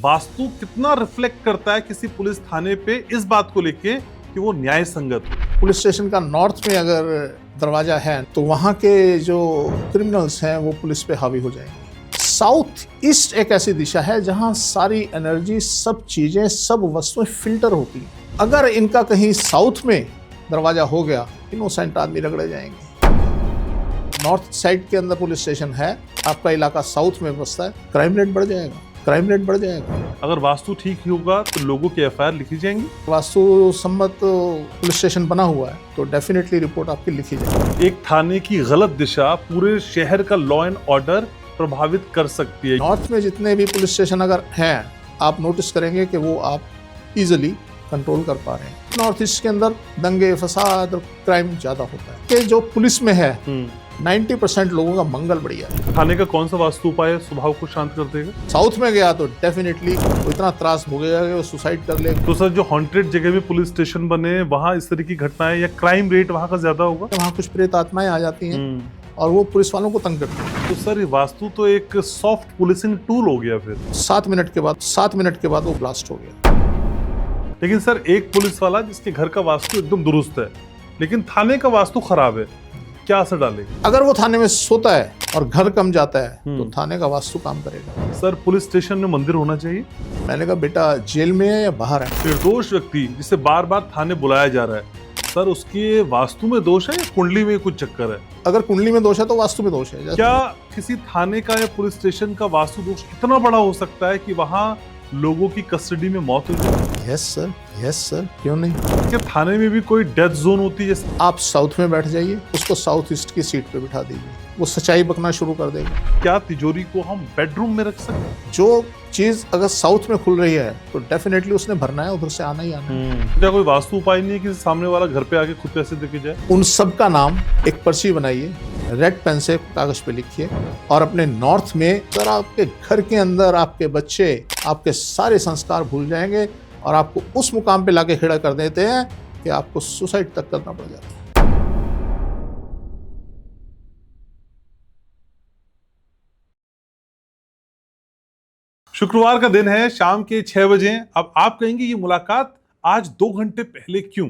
वास्तु कितना रिफ्लेक्ट करता है किसी पुलिस थाने पे इस बात को लेके कि वो न्याय संगत हो। पुलिस स्टेशन का नॉर्थ में अगर दरवाजा है तो वहाँ के जो क्रिमिनल्स हैं वो पुलिस पे हावी हो जाएंगे। साउथ ईस्ट एक ऐसी दिशा है जहाँ सारी एनर्जी, सब चीजें, सब वस्तुएं फिल्टर होती हैं। अगर इनका कहीं साउथ में दरवाजा हो गया, इनोसेंट आदमी रगड़े जाएंगे। नॉर्थ साइड के अंदर पुलिस स्टेशन है, आपका इलाका साउथ में बसता है, क्राइम रेट बढ़ जाएगा, क्राइम रेट बढ़ जाएगा। अगर वास्तु ठीक ही होगा तो लोगों की एफआईआर लिखी जाएंगी। वास्तु सम्मत पुलिस स्टेशन बना हुआ है तो डेफिनेटली रिपोर्ट आपकी लिखी जाएगी। एक थाने की गलत दिशा पूरे शहर का लॉ एंड ऑर्डर प्रभावित कर सकती है। नॉर्थ में जितने भी पुलिस स्टेशन अगर हैं, आप नोटिस करेंगे कि वो आप इजीली कंट्रोल कर पा रहे हैं। नॉर्थ ईस्ट के अंदर दंगे, फसाद, क्राइम ज्यादा होता है कि जो पुलिस में है 90% लोगों का मंगल बढ़िया है। थाने का कौन सा वास्तु उपाय स्वभाव को शांत कर देगा? साउथ में गया तो डेफिनेटली वो इतना त्रास भोगेगा कि वो सुसाइड कर लेगा। तो सर जो हॉन्टेड जगह में पुलिस स्टेशन बने वहाँ इस तरह की घटनाएं या क्राइम रेट वहाँ का ज्यादा होगा? वहाँ कुछ प्रेत आत्माएं आ जाती हैं और वो पुलिस वालों को तंग करती हैं। तो सर ये वास्तु तो एक सॉफ्ट पुलिसिंग टूल हो गया फिर। 7 मिनट के बाद वो ब्लास्ट हो गया। लेकिन सर एक पुलिस वाला जिसके घर का वास्तु एकदम दुरुस्त है लेकिन थाने का वास्तु खराब है, क्या असर डालेगा? अगर वो थाने में सोता है और घर कम जाता है तो थाने का वास्तु काम करेगा। सर पुलिस स्टेशन में मंदिर होना चाहिए? मैंने कहा बेटा जेल में है या बाहर है। निर्दोष व्यक्ति जिसे बार बार थाने बुलाया जा रहा है, सर उसके वास्तु में दोष है या कुंडली में कुछ चक्कर है? अगर कुंडली में दोष है तो वास्तु में दोष है। क्या किसी थाने का या पुलिस स्टेशन का वास्तु दोष इतना बड़ा हो सकता है कि वहाँ लोगों की कस्टडी में मौत हो जाए? यस सर, क्यों नहीं। क्या थाने में भी कोई डेथ जोन होती है? आप साउथ में बैठ जाइए, उसको साउथ ईस्ट की सीट पे बिठा दीजिए, वो सच्चाई बकना शुरू कर देगा। क्या तिजोरी को हम बेडरूम में रख सकते हैं? जो चीज अगर साउथ में खुल रही है तो डेफिनेटली उसने भरना है, उधर से आना ही आना है। क्या कोई वास्तु उपाय नहीं है कि सामने वाला घर पे आके खुद पैसे देके जाए? उन सब का नाम एक पर्ची बनाइए, रेड पेन से कागज पे लिखिए और अपने नॉर्थ में सर आपके घर के अंदर आपके बच्चे आपके सारे संस्कार भूल जाएंगे और आपको उस मुकाम पे लाके खड़ा कर देते हैं कि आपको सुसाइड तक करना पड़ जाता है। शुक्रवार का दिन है, शाम के 6 बजे। अब आप कहेंगे ये मुलाकात आज 2 घंटे पहले क्यों?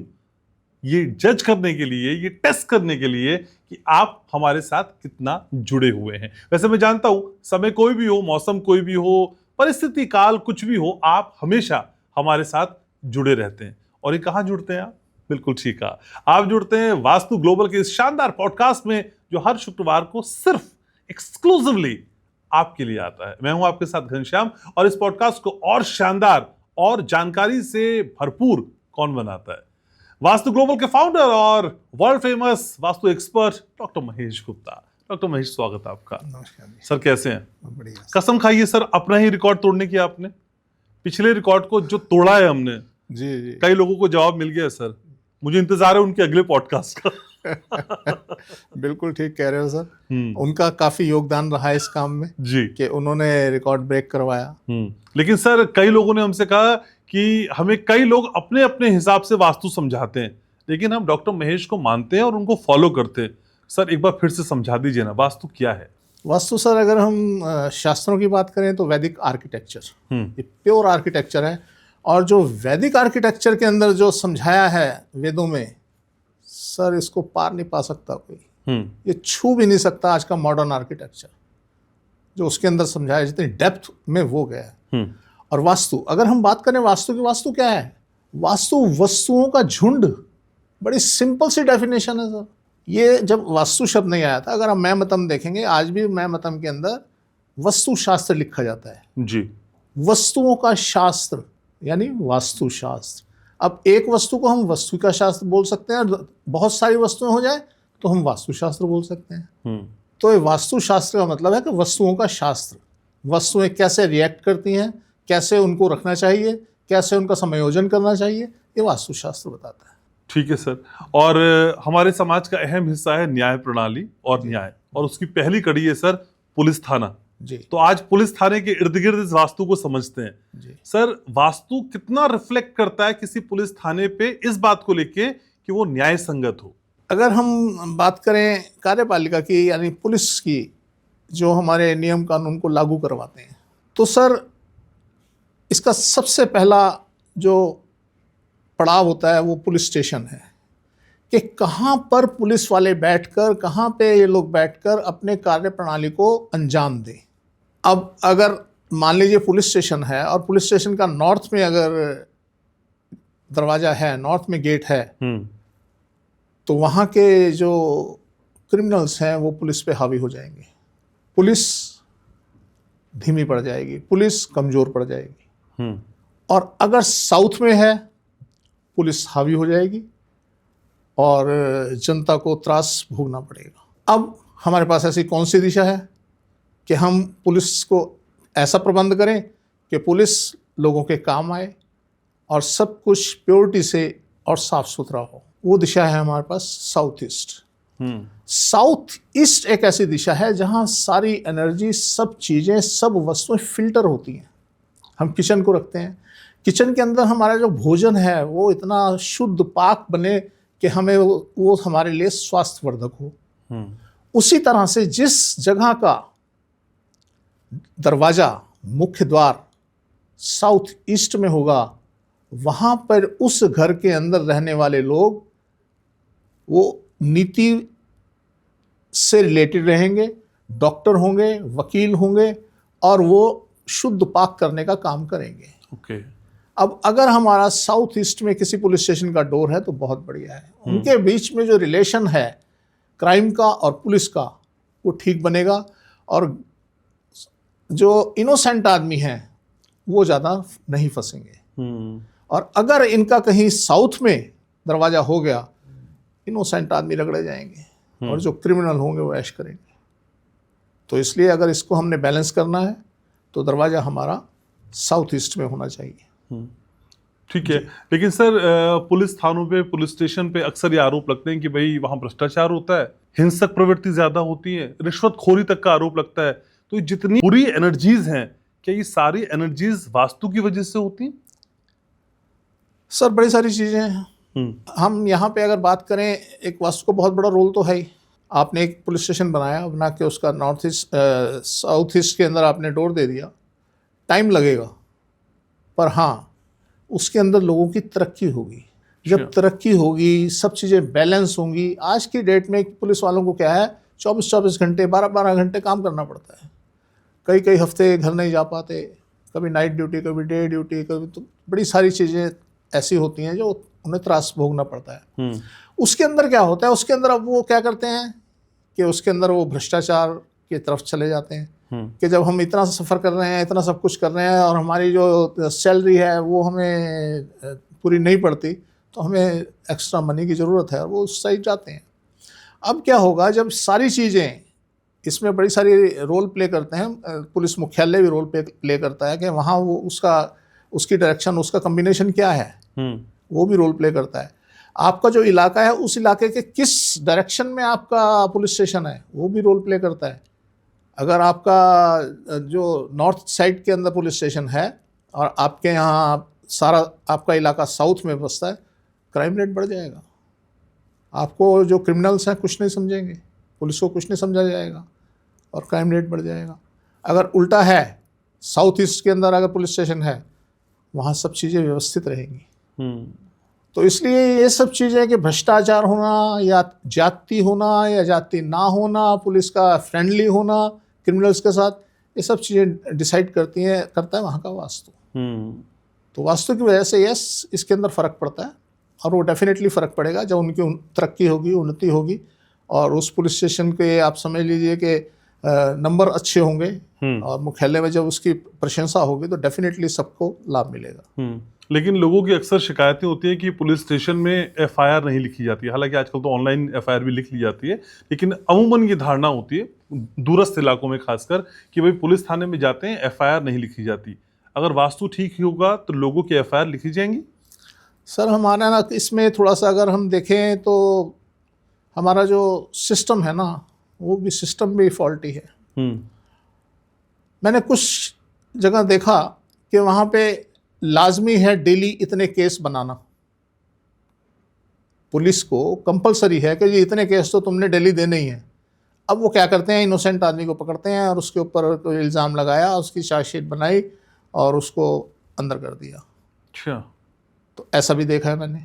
ये जज करने के लिए, ये टेस्ट करने के लिए कि आप हमारे साथ कितना जुड़े हुए हैं। वैसे मैं जानता हूं समय कोई भी हो, मौसम कोई भी हो, परिस्थिति काल कुछ भी हो, आप हमेशा हमारे साथ जुड़े रहते हैं। और ये कहाँ जुड़ते हैं आप? बिल्कुल ठीक है, आप जुड़ते हैं वास्तु ग्लोबल के इस शानदार पॉडकास्ट में जो हर शुक्रवार को सिर्फ एक्सक्लूसिवली आपके लिए आता है। मैं हूं आपके साथ घनश्याम और इस पॉडकास्ट को और शानदार और जानकारी से भरपूर कौन बनाता है? वास्तु ग्लोबल के फाउंडर और world famous vastu expert doctor Mahesh Gupta. Doctor Mahesh, स्वागत है आपका। नमस्कार सर, कैसे हैं? बढ़िया। कसम खाइए सर, अपना ही रिकॉर्ड तोड़ने की आपने। पिछले रिकॉर्ड को जो तोड़ा है हमने, जी कई लोगों को जवाब मिल गया है सर। मुझे इंतजार है उनके अगले पॉडकास्ट का। बिल्कुल ठीक कह रहे हो सर। उनका काफी योगदान रहा है इस काम में जी कि उन्होंने रिकॉर्ड ब्रेक करवाया। लेकिन सर कई लोगों ने हमसे कहा कि हमें कई लोग अपने अपने हिसाब से वास्तु समझाते हैं, लेकिन हम डॉक्टर महेश को मानते हैं और उनको फॉलो करते हैं। सर एक बार फिर से समझा दीजिए ना, वास्तु क्या है? वास्तु सर, अगर हम शास्त्रों की बात करें तो वैदिक आर्किटेक्चर, ये प्योर आर्किटेक्चर है। और जो वैदिक आर्किटेक्चर के अंदर जो समझाया है वेदों में, सर इसको पार नहीं पा सकता कोई। ये छू भी नहीं सकता आज का मॉडर्न आर्किटेक्चर जो उसके अंदर समझाया, जितनी डेप्थ में वो गया है। और वास्तु, अगर हम बात करें वास्तु की, वास्तु क्या है? वास्तु वस्तुओं का झुंड। बड़ी सिंपल सी डेफिनेशन है सर। ये जब वास्तु शब्द नहीं आया था, अगर हम मैमतम देखेंगे, आज भी मैमतम के अंदर वस्तु शास्त्र लिखा जाता है जी। वस्तुओं का शास्त्र यानी वास्तु शास्त्र। अब एक वस्तु को हम वस्तु का शास्त्र बोल सकते हैं, बहुत सारी वस्तुएं हो जाए तो हम वास्तु शास्त्र बोल सकते हैं। तो ये वास्तु शास्त्र का मतलब है कि वस्तुओं का शास्त्र, वस्तुएं कैसे रिएक्ट करती हैं, कैसे उनको रखना चाहिए, कैसे उनका समायोजन करना चाहिए, ये वास्तु शास्त्र बताता है। ठीक है सर। और हमारे समाज का अहम हिस्सा है न्याय प्रणाली और न्याय, और उसकी पहली कड़ी है सर पुलिस थाना जी। तो आज पुलिस थाने के इर्द गिर्द इस वास्तु को समझते हैं जी। सर वास्तु कितना रिफ्लेक्ट करता है किसी पुलिस थाने पे इस बात को लेके कि वो न्याय संगत हो? अगर हम बात करें कार्यपालिका की यानी पुलिस की, जो हमारे नियम कानून को लागू करवाते हैं, तो सर इसका सबसे पहला जो पड़ाव होता है वो पुलिस स्टेशन है, कि कहाँ पर पुलिस वाले बैठकर, कहाँ पे ये लोग बैठकर अपने कार्य प्रणाली को अंजाम दें। अब अगर मान लीजिए पुलिस स्टेशन है और पुलिस स्टेशन का नॉर्थ में अगर दरवाज़ा है, नॉर्थ में गेट है, तो वहाँ के जो क्रिमिनल्स हैं वो पुलिस पे हावी हो जाएंगे, पुलिस धीमी पड़ जाएगी, पुलिस कमज़ोर पड़ जाएगी। और अगर साउथ में है, पुलिस हावी हो जाएगी और जनता को त्रास भोगना पड़ेगा। अब हमारे पास ऐसी कौन सी दिशा है कि हम पुलिस को ऐसा प्रबंध करें कि पुलिस लोगों के काम आए और सब कुछ प्योरिटी से और साफ सुथरा हो। वो दिशा है हमारे पास साउथ ईस्ट। साउथ ईस्ट एक ऐसी दिशा है जहाँ सारी एनर्जी, सब चीज़ें, सब वस्तुएं फिल्टर होती हैं। हम किचन को रखते हैं, किचन के अंदर हमारा जो भोजन है वो इतना शुद्ध पाक बने कि हमें वो हमारे लिए स्वास्थ्यवर्धक हो। उसी तरह से जिस जगह का दरवाज़ा, मुख्य द्वार साउथ ईस्ट में होगा, वहाँ पर उस घर के अंदर रहने वाले लोग वो नीति से रिलेटेड रहेंगे, डॉक्टर होंगे, वकील होंगे और वो शुद्ध पाक करने का काम करेंगे। ओके। अब अगर हमारा साउथ ईस्ट में किसी पुलिस स्टेशन का डोर है तो बहुत बढ़िया है। उनके बीच में जो रिलेशन है क्राइम का और पुलिस का, वो ठीक बनेगा और जो इनोसेंट आदमी हैं वो ज़्यादा नहीं फंसेंगे। और अगर इनका कहीं साउथ में दरवाज़ा हो गया, इनोसेंट आदमी रगड़े जाएंगे और जो क्रिमिनल होंगे वो ऐश करेंगे। तो इसलिए अगर इसको हमने बैलेंस करना है तो दरवाज़ा हमारा साउथ ईस्ट में होना चाहिए। ठीक है। लेकिन सर, पुलिस थानों पे, पुलिस स्टेशन पे अक्सर ये आरोप लगते हैं कि भाई वहाँ भ्रष्टाचार होता है, हिंसक प्रवृत्ति ज़्यादा होती है, रिश्वतखोरी तक का आरोप लगता है। तो जितनी बुरी एनर्जीज हैं, क्या ये सारी एनर्जीज वास्तु की वजह से होती हैं? सर बड़ी सारी चीज़ें हैं। हम यहाँ पे अगर बात करें, एक वास्तु को बहुत बड़ा रोल तो है ही। आपने एक पुलिस स्टेशन बनाया, बना के उसका नॉर्थ ईस्ट, साउथ ईस्ट के अंदर आपने डोर दे दिया, टाइम लगेगा, पर हाँ उसके अंदर लोगों की तरक्की होगी। जब तरक्की होगी, सब चीज़ें बैलेंस होंगी। आज की डेट में पुलिस वालों को क्या है, 24-24 घंटे, 12-12 घंटे काम करना पड़ता है। कई हफ्ते घर नहीं जा पाते, कभी नाइट ड्यूटी, कभी डे ड्यूटी, कभी, तो बड़ी सारी चीज़ें ऐसी होती हैं जो उन्हें त्रास भोगना पड़ता है। उसके अंदर क्या होता है, उसके अंदर अब वो क्या करते हैं कि उसके अंदर वो भ्रष्टाचार की तरफ चले जाते हैं कि जब हम इतना सफ़र कर रहे हैं, इतना सब कुछ कर रहे हैं और हमारी जो सैलरी है वो हमें पूरी नहीं पड़ती, तो हमें एक्स्ट्रा मनी की ज़रूरत है और वो उस साइड जाते हैं। अब क्या होगा, जब सारी चीज़ें इसमें बड़ी सारी रोल प्ले करते हैं, पुलिस मुख्यालय भी रोल प्ले करता है कि वहाँ वो उसकी डायरेक्शन, उसका कम्बिनेशन क्या है, वो भी रोल प्ले करता है। आपका जो इलाका है, उस इलाके के किस डायरेक्शन में आपका पुलिस स्टेशन है, वो भी रोल प्ले करता है। अगर आपका जो नॉर्थ साइड के अंदर पुलिस स्टेशन है और आपके यहाँ सारा आपका इलाका साउथ में बसता है, क्राइम रेट बढ़ जाएगा। आपको जो क्रिमिनल्स हैं कुछ नहीं समझेंगे, पुलिस को कुछ नहीं समझा जाएगा और क्राइम रेट बढ़ जाएगा। अगर उल्टा है, साउथ ईस्ट के अंदर अगर पुलिस स्टेशन है, वहाँ सब चीज़ें व्यवस्थित रहेंगी। तो इसलिए ये सब चीज़ें कि भ्रष्टाचार होना या जाति होना या जाति ना होना, पुलिस का फ्रेंडली होना क्रिमिनल्स के साथ, ये सब चीज़ें डिसाइड करता है वहाँ का वास्तु। तो वास्तु की वजह से यस, इसके अंदर फ़र्क पड़ता है और वो डेफिनेटली फ़र्क पड़ेगा जब उनकी तरक्की होगी, उन्नति होगी और उस पुलिस स्टेशन के आप समझ लीजिए कि नंबर अच्छे होंगे और मुख्यालय में जब उसकी प्रशंसा होगी तो डेफिनेटली सबको लाभ मिलेगा। लेकिन लोगों की अक्सर शिकायतें होती है कि पुलिस स्टेशन में एफआईआर नहीं लिखी जाती है। हालांकि आजकल तो ऑनलाइन एफआईआर भी लिख ली जाती है, लेकिन अमूमन ये धारणा होती है दूरस्थ इलाकों में खासकर कि भाई पुलिस थाने में जाते हैं, एफआईआर नहीं लिखी जाती। अगर वास्तु ठीक ही होगा तो लोगों की एफआईआर लिखी जाएंगी? सर हमारा ना इसमें थोड़ा सा अगर हम देखें तो हमारा जो सिस्टम है ना, वो भी सिस्टम भी फॉल्टी है। मैंने कुछ जगह देखा कि वहाँ पे लाजमी है डेली इतने केस बनाना, पुलिस को कंपलसरी है कि ये इतने केस तो तुमने डेली देने ही हैं। अब वो क्या करते हैं, इनोसेंट आदमी को पकड़ते हैं और उसके ऊपर कोई इल्ज़ाम लगाया, उसकी चार्जशीट बनाई और उसको अंदर कर दिया। अच्छा। तो ऐसा भी देखा है मैंने,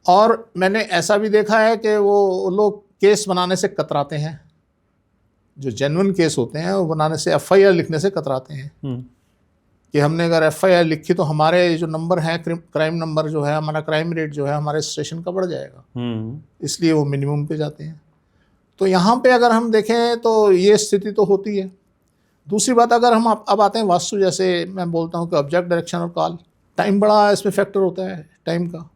और मैंने ऐसा भी देखा है कि वो लोग केस बनाने से कतराते हैं, जो जेन्युइन केस होते हैं वो बनाने से, एफआईआर लिखने से कतराते हैं कि हमने अगर एफआईआर लिखी तो हमारे जो नंबर है, क्राइम नंबर जो है, हमारा क्राइम रेट जो है हमारे स्टेशन का बढ़ जाएगा, इसलिए वो मिनिमम पे जाते हैं। तो यहाँ पे अगर हम देखें तो ये स्थिति तो होती है। दूसरी बात, अगर हम अब आते हैं वास्तु, जैसे मैं बोलता हूँ कि ऑब्जेक्ट, डायरेक्शन और कॉल, टाइम बड़ा इसमें फैक्टर होता है, टाइम का।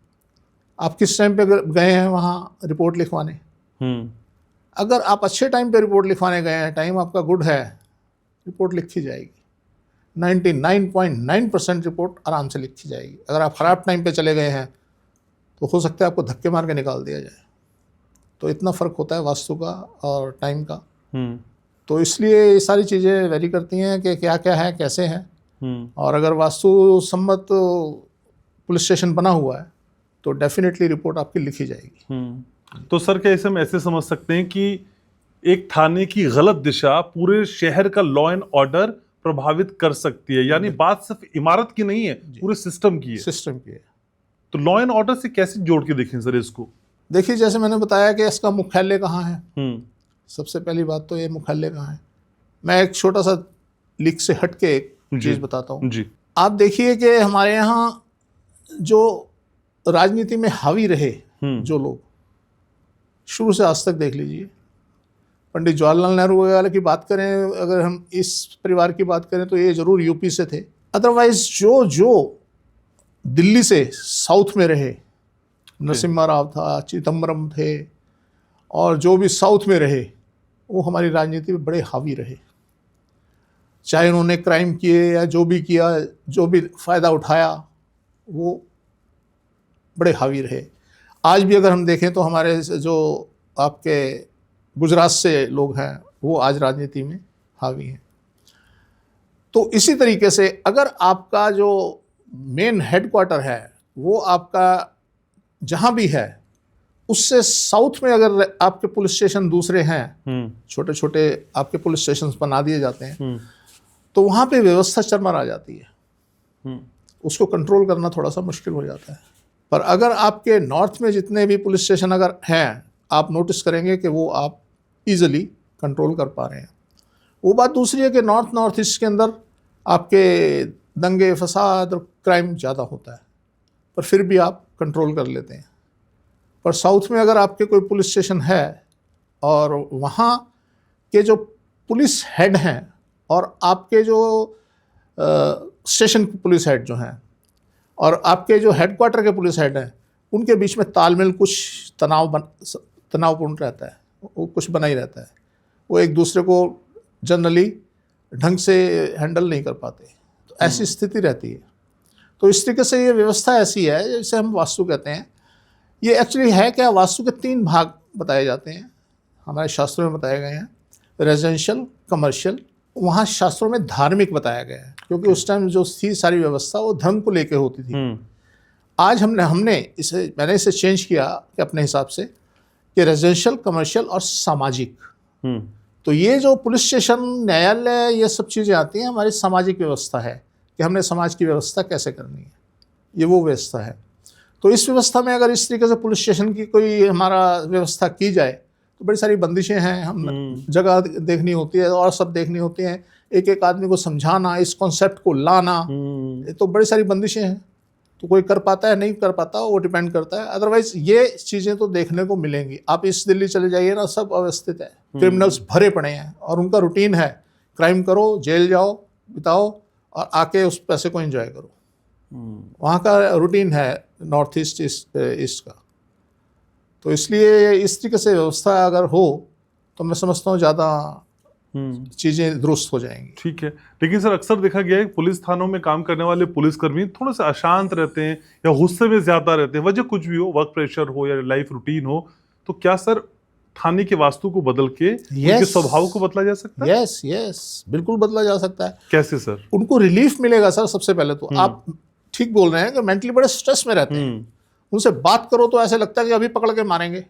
आप किस टाइम पे गए हैं वहाँ रिपोर्ट लिखवाने। अगर आप अच्छे टाइम पे रिपोर्ट लिखवाने गए हैं, टाइम आपका गुड है, रिपोर्ट लिखी जाएगी। 99.9% रिपोर्ट आराम से लिखी जाएगी। अगर आप ख़राब टाइम पे चले गए हैं तो हो सकता है आपको धक्के मार के निकाल दिया जाए। तो इतना फ़र्क होता है वास्तु का और टाइम का। तो इसलिए ये सारी चीज़ें वेरी करती हैं कि क्या क्या है, कैसे है। और अगर वास्तु सम्मत पुलिस स्टेशन बना हुआ है तो डेफिनेटली रिपोर्ट आपकी लिखी जाएगी। तो सर क्या इसे हम ऐसे समझ सकते हैं कि एक थाने की गलत दिशा पूरे शहर का लॉ एंड ऑर्डर प्रभावित कर सकती है? यानी बात सिर्फ इमारत की नहीं है, पूरे सिस्टम की है। सिस्टम की है। तो लॉ एंड ऑर्डर से कैसे जोड़ के देखें सर इसको? देखिए, जैसे मैंने बताया कि इसका मुख्यालय कहाँ है। सबसे पहली बात तो ये मुख्यालय कहाँ है। मैं एक छोटा सा लीक से हट के एक चीज़ बताता हूँ जी। आप देखिए कि हमारे यहाँ जो राजनीति में हावी रहे जो लोग, शुरू से आज तक देख लीजिए, पंडित जवाहरलाल नेहरू वगैरह की बात करें, अगर हम इस परिवार की बात करें तो ये जरूर यूपी से थे। अदरवाइज जो दिल्ली से साउथ में रहे, नरसिम्हा राव था, चिदम्बरम थे, और जो भी साउथ में रहे वो हमारी राजनीति में बड़े हावी रहे। चाहे उन्होंने क्राइम किए या जो भी किया, जो भी फ़ायदा उठाया, वो बड़े हावी रहे। आज भी अगर हम देखें तो हमारे जो आपके गुजरात से लोग हैं वो आज राजनीति में हावी हैं। तो इसी तरीके से अगर आपका जो मेन हेडक्वार्टर है वो आपका जहाँ भी है उससे साउथ में अगर आपके पुलिस स्टेशन दूसरे हैं, छोटे छोटे आपके पुलिस स्टेशन बना दिए जाते हैं, तो वहाँ पे व्यवस्था चरमरा आ जाती है। उसको कंट्रोल करना थोड़ा सा मुश्किल हो जाता है। पर अगर आपके नॉर्थ में जितने भी पुलिस स्टेशन अगर हैं, आप नोटिस करेंगे कि वो आप इजीली कंट्रोल कर पा रहे हैं। वो बात दूसरी है कि नॉर्थ ईस्ट के अंदर आपके दंगे फसाद और क्राइम ज़्यादा होता है, पर फिर भी आप कंट्रोल कर लेते हैं। पर साउथ में अगर आपके कोई पुलिस स्टेशन है और वहाँ के जो पुलिस हेड हैं और आपके जो स्टेशन पुलिस हेड जो हैं और आपके जो हेडक्वार्टर के पुलिस हेड हैं, उनके बीच में तालमेल कुछ तनावपूर्ण रहता है, वो कुछ बना ही रहता है। वो एक दूसरे को जनरली ढंग से हैंडल नहीं कर पाते, तो ऐसी स्थिति रहती है। तो इस तरीके से ये व्यवस्था ऐसी है जिसे हम वास्तु कहते हैं। ये एक्चुअली है क्या, वास्तु के 3 भाग बताए जाते हैं, हमारे शास्त्रों में बताए गए हैं, रेजिडेंशियल, कमर्शियल। वहाँ शास्त्रों में धार्मिक बताया गया है, क्योंकि उस टाइम जो थी सारी व्यवस्था वो धर्म को लेकर होती थी। आज मैंने इसे चेंज किया कि अपने हिसाब से कि रेजिडेंशियल, कमर्शियल और सामाजिक। तो ये जो पुलिस स्टेशन, न्यायालय, ये सब चीज़ें आती हैं, हमारी सामाजिक व्यवस्था है कि हमने समाज की व्यवस्था कैसे करनी है, ये वो व्यवस्था है। तो इस व्यवस्था में अगर इस तरीके से पुलिस स्टेशन की कोई हमारा व्यवस्था की जाए तो बड़ी सारी बंदिशें हैं। हम जगह देखनी होती है और सब देखनी होती हैं, एक एक आदमी को समझाना, इस कॉन्सेप्ट को लाना, तो बड़ी सारी बंदिशें हैं। तो कोई कर पाता है, नहीं कर पाता, वो डिपेंड करता है। अदरवाइज ये चीज़ें तो देखने को मिलेंगी। आप इस दिल्ली चले जाइए ना, सब अव्यवस्थित है, क्रिमिनल्स भरे पड़े हैं और उनका रूटीन है क्राइम करो, जेल जाओ, बिताओ और आके उस पैसे को एंजॉय करो। वहाँ का रूटीन है नॉर्थ ईस्ट का। तो इसलिए इस तरीके से व्यवस्था अगर हो तो मैं समझता हूँ ज़्यादा चीज़ें दुरुस्त हो जाएंगी। ठीक है, लेकिन सर अक्सर देखा गया है पुलिस थानों में काम करने वाले पुलिसकर्मी थोड़े से अशांत रहते हैं या गुस्से में ज्यादा रहते हैं, वजह कुछ भी हो, वर्क प्रेशर हो या लाइफ रूटीन हो, तो क्या सर थाने की वास्तु को बदल के उनके स्वभाव को बदला जा सकता है? यस, बिल्कुल बदला जा सकता है। कैसे सर? उनको रिलीफ मिलेगा सर। सबसे पहले तो आप ठीक बोल रहे हैं कि मेंटली बड़े स्ट्रेस में रहते हैं। उनसे बात करो तो ऐसे लगता है कि अभी पकड़ के मारेंगे,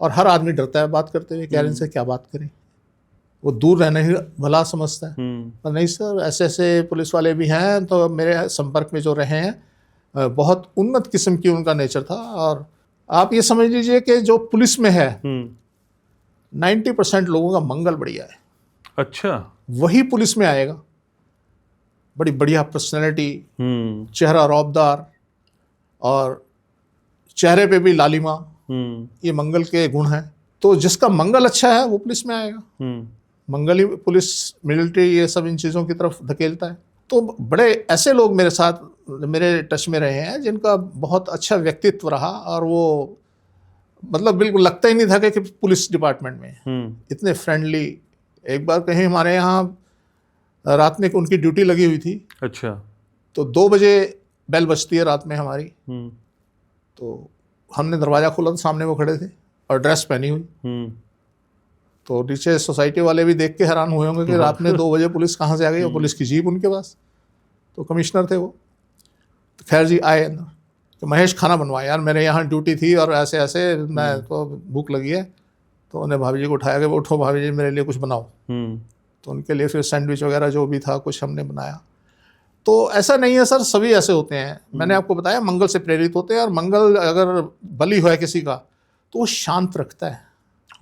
और हर आदमी डरता है बात करते हुए, कह रहे इनसे क्या बात करें। वो दूर रहने ही भला समझता है। पर नहीं सर, ऐसे ऐसे पुलिस वाले भी हैं, तो मेरे संपर्क में जो रहे हैं बहुत उन्नत किस्म की उनका नेचर था। और आप ये समझ लीजिए कि जो पुलिस में है 90% लोगों का मंगल बढ़िया है। अच्छा। वही पुलिस में आएगा, बड़ी बढ़िया पर्सनैलिटी, चेहरा रौबदार और चेहरे पे भी लालिमा, ये मंगल के गुण हैं। तो जिसका मंगल अच्छा है वो पुलिस में आएगा। मंगल ही पुलिस, मिलिट्री, ये सब इन चीज़ों की तरफ धकेलता है। तो बड़े ऐसे लोग मेरे साथ, मेरे टच में रहे हैं जिनका बहुत अच्छा व्यक्तित्व रहा, और वो मतलब बिल्कुल लगता ही नहीं था कि पुलिस डिपार्टमेंट में इतने फ्रेंडली। एक बार कहीं हमारे यहाँ रात में उनकी ड्यूटी लगी हुई थी। अच्छा। तो 2 बजे बेल बजती है रात में हमारी। तो हमने दरवाज़ा खोला तो सामने वो खड़े थे और ड्रेस पहनी हुई। तो नीचे सोसाइटी वाले भी देख के हैरान हुए होंगे कि रात में 2 बजे पुलिस कहाँ से आ गई, और पुलिस की जीप उनके पास। तो कमिश्नर थे वो। तो खैर जी आए अंदर, तो महेश खाना बनवाया यार, मेरे यहाँ ड्यूटी थी और ऐसे ऐसे मैं तो भूख लगी है। तो उन्हें भाभी जी को उठाया कि उठो भाभी जी मेरे लिए कुछ बनाओ। तो उनके लिए फिर सैंडविच वगैरह जो भी था कुछ हमने बनाया। तो ऐसा नहीं है सर, सभी ऐसे होते हैं। मैंने आपको बताया मंगल से प्रेरित होते हैं, और मंगल अगर बली हुआ है किसी का तो वो शांत रखता है।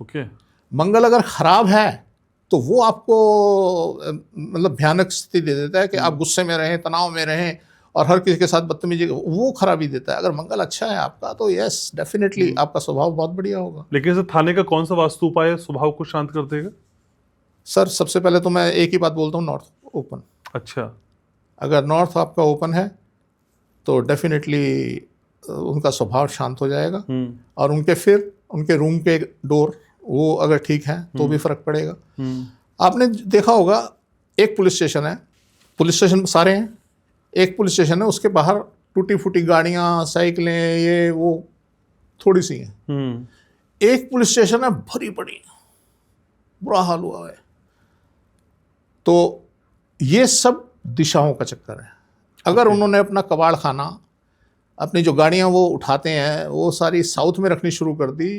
ओके। मंगल अगर खराब है तो वो आपको मतलब भयानक स्थिति दे देता है कि आप गुस्से में रहें, तनाव में रहें, और हर किसी के साथ बदतमीजी, वो खराबी देता है। अगर मंगल अच्छा है आपका तो यस डेफिनेटली आपका स्वभाव बहुत बढ़िया होगा। लेकिन सर थाने का कौन सा वास्तु उपाय है स्वभाव को शांत कर देगा? सर सबसे पहले तो मैं एक ही बात बोलता हूँ, नॉर्थ ओपन। अच्छा। अगर नॉर्थ आपका ओपन है तो डेफिनेटली उनका स्वभाव शांत हो जाएगा। और उनके रूम के डोर वो अगर ठीक है तो भी फर्क पड़ेगा। आपने देखा होगा, एक पुलिस स्टेशन है, पुलिस स्टेशन सारे हैं, एक पुलिस स्टेशन है, उसके बाहर टूटी फूटी गाड़ियाँ, साइकिलें, ये वो थोड़ी सी हैं। एक पुलिस स्टेशन है भरी पड़ी, बुरा हाल हुआ है। तो ये सब दिशाओं का चक्कर है। अगर उन्होंने अपना कबाड़ खाना, अपनी जो गाड़ियाँ वो उठाते हैं वो सारी साउथ में रखनी शुरू कर दी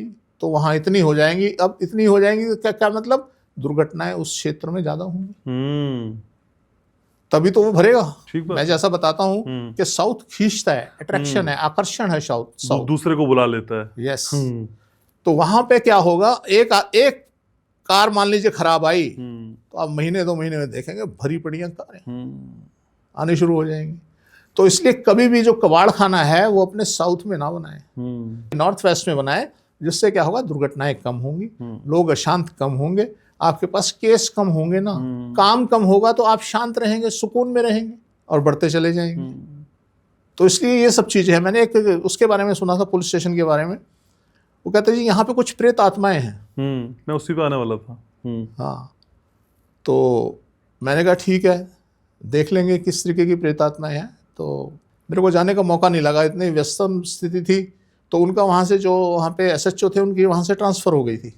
तो वहाँ इतनी हो जाएंगी। अब इतनी हो जाएंगी तो क्या क्या मतलब, दुर्घटनाएं उस क्षेत्र में ज़्यादा होंगी, तभी तो वो भरेगा। मैं जैसा बताता हूँ कि साउथ खींचता है, अट्रैक्शन है, आकर्षण है साउथ, दूसरे को बुला लेता है। यस। तो वहाँ पे क्या होगा, एक कार मान लीजिए खराब आई तो आप महीने 2 महीने में देखेंगे भरी पड़ियाँ कारें आने शुरू हो जाएंगी। तो इसलिए कभी भी जो कबाड़ खाना है वो अपने साउथ में ना बनाए, नॉर्थ वेस्ट में बनाए, जिससे क्या होगा, दुर्घटनाएं कम होंगी, लोग अशांत कम होंगे, आपके पास केस कम होंगे ना, काम कम होगा, तो आप शांत रहेंगे, सुकून में रहेंगे और बढ़ते चले जाएंगे। तो इसलिए ये सब चीज़ें हैं। मैंने एक उसके बारे में सुना था, पुलिस स्टेशन के बारे में। वो कहते जी यहाँ पे कुछ प्रेत आत्माएं हैं। मैं उसी पे आने वाला था। हाँ, तो मैंने कहा ठीक है, देख लेंगे किस तरीके की प्रेत आत्माएं हैं। तो मेरे को जाने का मौका नहीं लगा, इतनी व्यस्तम स्थिति थी। तो उनका वहाँ से जो वहाँ पे SHO थे, उनकी वहाँ से ट्रांसफ़र हो गई थी।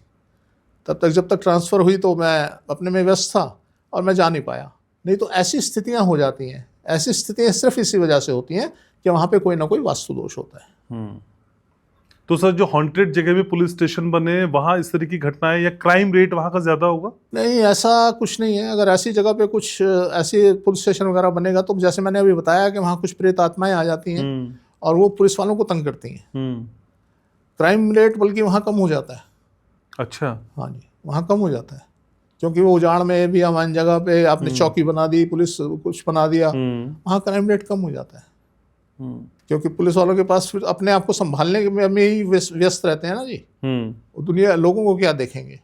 तब तक जब तक ट्रांसफ़र हुई तो मैं अपने में व्यस्त था और मैं जा नहीं पाया। नहीं तो ऐसी स्थितियाँ हो जाती हैं। ऐसी स्थितियाँ सिर्फ इसी वजह से होती हैं कि वहाँ पे कोई ना कोई वास्तु दोष होता है। तो सर जो हॉन्टेड जगह में पुलिस स्टेशन बने, वहाँ इस तरह की घटनाएं या क्राइम रेट वहाँ का ज़्यादा होगा? नहीं, ऐसा कुछ नहीं है। अगर ऐसी जगह पे कुछ ऐसी पुलिस स्टेशन वगैरह बनेगा तो जैसे मैंने अभी बताया कि वहाँ कुछ प्रेत आत्माएं आ जाती हैं और वो पुलिस वालों को तंग करती हैं। क्राइम रेट बल्कि वहाँ कम हो जाता है। अच्छा। हाँ जी, वहाँ कम हो जाता है, क्योंकि वो उजाड़ में भी हमारी जगह पे आपने चौकी बना दी, पुलिस कुछ बना दिया, वहाँ क्राइम रेट कम हो जाता है। क्योंकि पुलिस वालों के पास फिर अपने आप को संभालने में ही व्यस्त रहते हैं ना जी। वो दुनिया लोगों को क्या देखेंगे।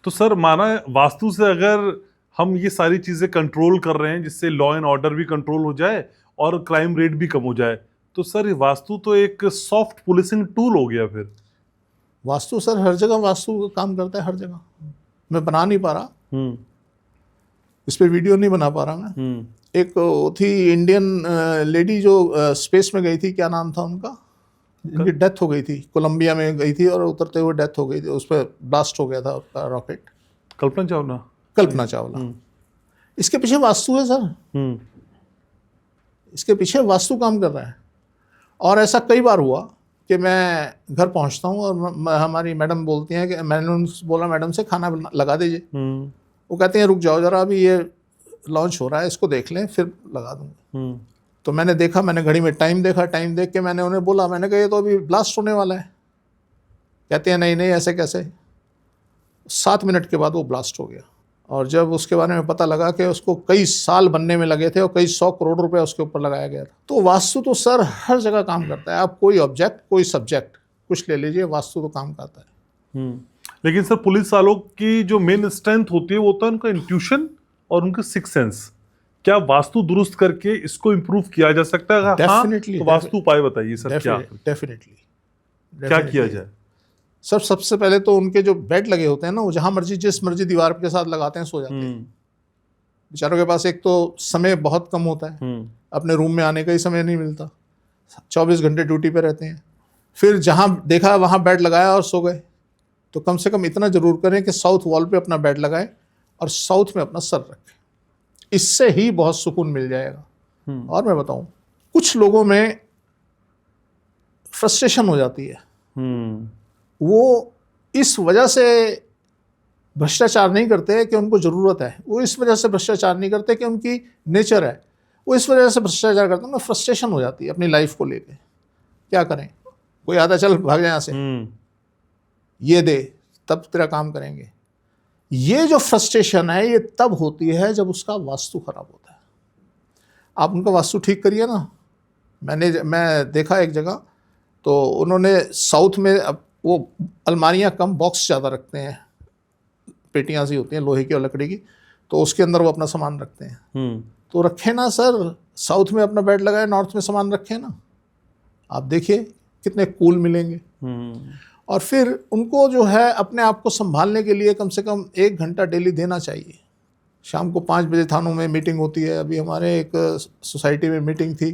तो सर माना वास्तु से अगर हम ये सारी चीजें कंट्रोल कर रहे हैं जिससे लॉ एंड ऑर्डर भी कंट्रोल हो जाए और क्राइम रेट भी कम हो जाए, तो सर ये वास्तु तो एक सॉफ्ट पुलिसिंग टूल हो गया। फिर वास्तु सर हर जगह वास्तु काम करता है, हर जगह। मैं बना नहीं पा रहा, इस पे वीडियो नहीं बना पा रहा मैं। एक थी इंडियन लेडी जो स्पेस में गई थी, क्या नाम था उनका, जिनकी डेथ हो गई थी, कोलंबिया में गई थी और उतरते हुए डेथ हो गई थी, उस पर ब्लास्ट हो गया था उसका रॉकेट। कल्पना चावला। कल्पना चावला। इसके पीछे वास्तु है सर, इसके पीछे वास्तु काम कर रहा है। और ऐसा कई बार हुआ कि मैं घर पहुंचता हूं और हमारी मैडम बोलती हैं कि मैंने उनसे बोला मैडम से खाना लगा दीजिए। वो कहते हैं रुक जाओ ज़रा, अभी ये लॉन्च हो रहा है, इसको देख लें फिर लगा दूँगा। तो मैंने देखा, मैंने घड़ी में टाइम देखा, टाइम देख के मैंने उन्हें बोला, मैंने कहा ये तो अभी ब्लास्ट होने वाला है। कहते हैं नहीं नहीं ऐसे कैसे। 7 मिनट के बाद वो ब्लास्ट हो गया। और जब उसके बारे में पता लगा कि उसको कई साल बनने में लगे थे और कई 100 करोड़ रुपए उसके ऊपर लगाया गया था। तो वास्तु तो सर हर जगह काम करता है। आप कोई ऑब्जेक्ट, कोई सब्जेक्ट कुछ ले लीजिए, वास्तु तो काम करता है। लेकिन सर पुलिस वालों की जो मेन स्ट्रेंथ होती है वो होता है उनका इंट्यूशन और उनका सिक्स सेंस। क्या वास्तु दुरुस्त करके इसको इम्प्रूव किया जा सकता है? डेफिनेटली। तो वास्तु उपाय बताइए सर। डेफिनेटली क्या किया जाए? सर सबसे पहले तो उनके जो बेड लगे होते हैं ना, वो जहां मर्जी जिस मर्जी दीवार के साथ लगाते हैं सो जाते हैं। बेचारों के पास एक तो समय बहुत कम होता है, अपने रूम में आने का ही समय नहीं मिलता, 24 घंटे ड्यूटी पे रहते हैं। फिर जहां देखा वहां बेड लगाया और सो गए। तो कम से कम इतना जरूर करें कि साउथ वॉल पे अपना बेड लगाएं और साउथ में अपना सर रखें। इससे ही बहुत सुकून मिल जाएगा। और मैं बताऊं, कुछ लोगों में फ्रस्ट्रेशन हो जाती है। वो इस वजह से भ्रष्टाचार नहीं करते कि उनको ज़रूरत है, वो इस वजह से भ्रष्टाचार नहीं करते कि उनकी नेचर है, वो इस वजह से भ्रष्टाचार करते हैं। उन्हें फ्रस्ट्रेशन हो जाती है अपनी लाइफ को लेके। क्या करें, कोई आता चल भाग जाए यहाँ से, ये दे तब तेरा काम करेंगे। ये जो फ्रस्ट्रेशन है ये तब होती है जब उसका वास्तु खराब होता है। आप उनका वास्तु ठीक करिए ना। मैं देखा एक जगह, तो उन्होंने साउथ में वो अलमारियां कम, बॉक्स ज़्यादा रखते हैं, पेटियां सी होती हैं लोहे की और लकड़ी की, तो उसके अंदर वो अपना सामान रखते हैं। तो रखे ना सर, साउथ में अपना बेड लगाए, नॉर्थ में सामान रखें ना, आप देखिए कितने कूल मिलेंगे। और फिर उनको जो है अपने आप को संभालने के लिए कम से कम 1 घंटा डेली देना चाहिए। शाम को 5 बजे थानों में मीटिंग होती है। अभी हमारे एक सोसाइटी में मीटिंग थी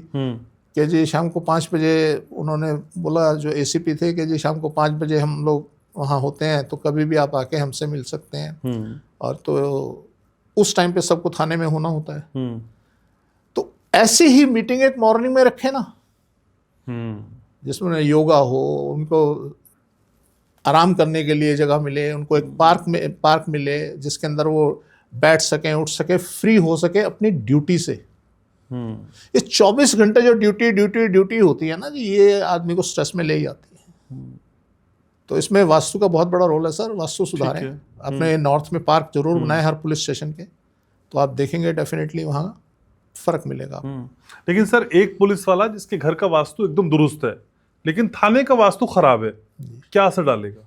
कि जी शाम को 5 बजे उन्होंने बोला, जो एसीपी थे, कि जी शाम को 5 बजे हम लोग वहाँ होते हैं, तो कभी भी आप आके हमसे मिल सकते हैं। और तो उस टाइम पे सबको थाने में होना होता है। तो ऐसी ही मीटिंग एक मॉर्निंग में रखे ना, जिसमें योगा हो, उनको आराम करने के लिए जगह मिले, उनको एक पार्क मिले जिसके अंदर वो बैठ सकें, उठ सके, फ्री हो सके अपनी ड्यूटी से। ये 24 घंटे जो ड्यूटी होती है ना जी, ये आदमी को स्ट्रेस में ले ही जाती है। तो इसमें वास्तु का बहुत बड़ा रोल है सर। वास्तु सुधारें, अपने नॉर्थ में पार्क जरूर बनाएं हर पुलिस स्टेशन के, तो आप देखेंगे डेफिनेटली वहाँ फर्क मिलेगा। लेकिन सर एक पुलिस वाला जिसके घर का वास्तु एकदम दुरुस्त है लेकिन थाने का वास्तु खराब है, क्या असर डालेगा?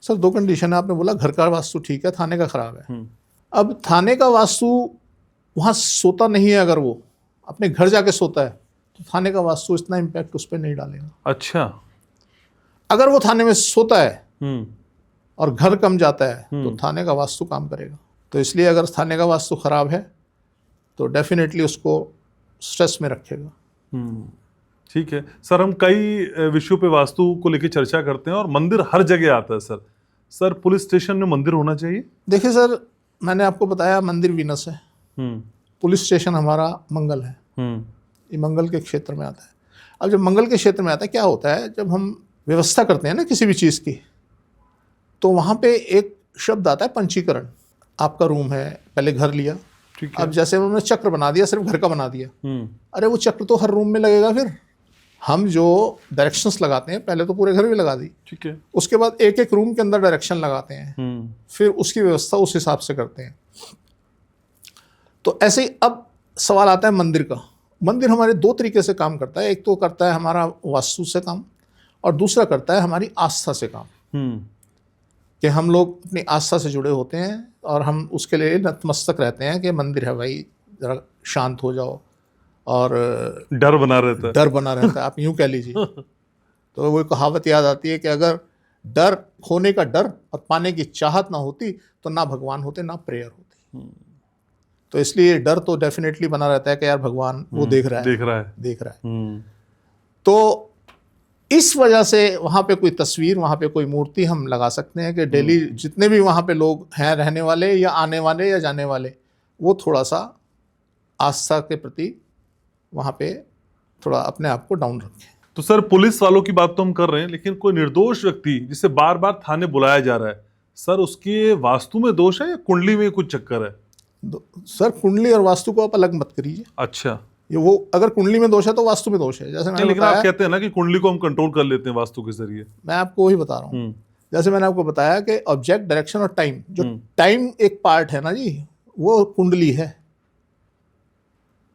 सर 2 कंडीशन है। आपने बोला घर का वास्तु ठीक है, थाने का खराब है। अब थाने का वास्तु वहाँ सोता नहीं है, अगर वो अपने घर जाके सोता है तो थाने का वास्तु इतना इम्पैक्ट उस पर नहीं डालेगा। अच्छा। अगर वो थाने में सोता है और घर कम जाता है तो थाने का वास्तु काम करेगा। तो इसलिए अगर थाने का वास्तु खराब है तो डेफिनेटली उसको स्ट्रेस में रखेगा। ठीक है सर, हम कई विषयों पे वास्तु को लेकर चर्चा करते हैं और मंदिर हर जगह आता है सर। सर पुलिस स्टेशन में मंदिर होना चाहिए? देखिए सर, मैंने आपको बताया मंदिर वीनस है, पुलिस स्टेशन हमारा मंगल है। ये मंगल के क्षेत्र में आता है। अब जब मंगल के क्षेत्र में आता है, क्या होता है, जब हम व्यवस्था करते हैं ना किसी भी चीज़ की, तो वहाँ पे एक शब्द आता है पंचीकरण। आपका रूम है, पहले घर लिया, अब जैसे उन्होंने चक्र बना दिया, सिर्फ घर का बना दिया। अरे वो चक्र तो हर रूम में लगेगा। फिर हम जो डायरेक्शंस लगाते हैं, पहले तो पूरे घर में लगा दी, ठीक है, उसके बाद एक एक रूम के अंदर डायरेक्शन लगाते हैं, फिर उसकी व्यवस्था उस हिसाब से करते हैं। तो ऐसे ही अब सवाल आता है मंदिर का। मंदिर हमारे 2 तरीके से काम करता है। एक तो करता है हमारा वास्तु से काम, और दूसरा करता है हमारी आस्था से काम, कि हम लोग अपनी आस्था से जुड़े होते हैं और हम उसके लिए नतमस्तक रहते हैं कि मंदिर है भाई, जरा शांत हो जाओ, और डर बना रहता है। आप यूं कह लीजिए। तो वो कहावत याद आती है कि अगर डर, खोने का डर और पाने की चाहत ना होती तो ना भगवान होते, ना प्रेयर होती। तो इसलिए डर तो डेफिनेटली बना रहता है कि यार भगवान वो देख रहा है। तो इस वजह से वहाँ पे कोई तस्वीर, वहाँ पे कोई मूर्ति हम लगा सकते हैं कि डेली जितने भी वहाँ पे लोग हैं, रहने वाले या आने वाले या जाने वाले, वो थोड़ा सा आस्था के प्रति वहाँ पे थोड़ा अपने आप को डाउन रखें। तो सर पुलिस वालों की बात तो हम कर रहे हैं, लेकिन कोई निर्दोष व्यक्ति जिसे बार बार थाने बुलाया जा रहा है, सर उसके वास्तु में दोष है या कुंडली में कुछ चक्कर है? सर कुंडली और वास्तु को आप अलग मत करिए। अच्छा, ये वो अगर कुंडली में दोष है तो वास्तु में दोष है। जैसे मैंने लेकिन बताया, आप कहते हैं ना कि कुंडली को हम कंट्रोल कर लेते हैं वास्तु के जरिए। मैं आपको वही बता रहा हूँ। जैसे मैंने आपको बताया कि ऑब्जेक्ट, डायरेक्शन और टाइम, जो टाइम एक पार्ट है ना जी, वो कुंडली है।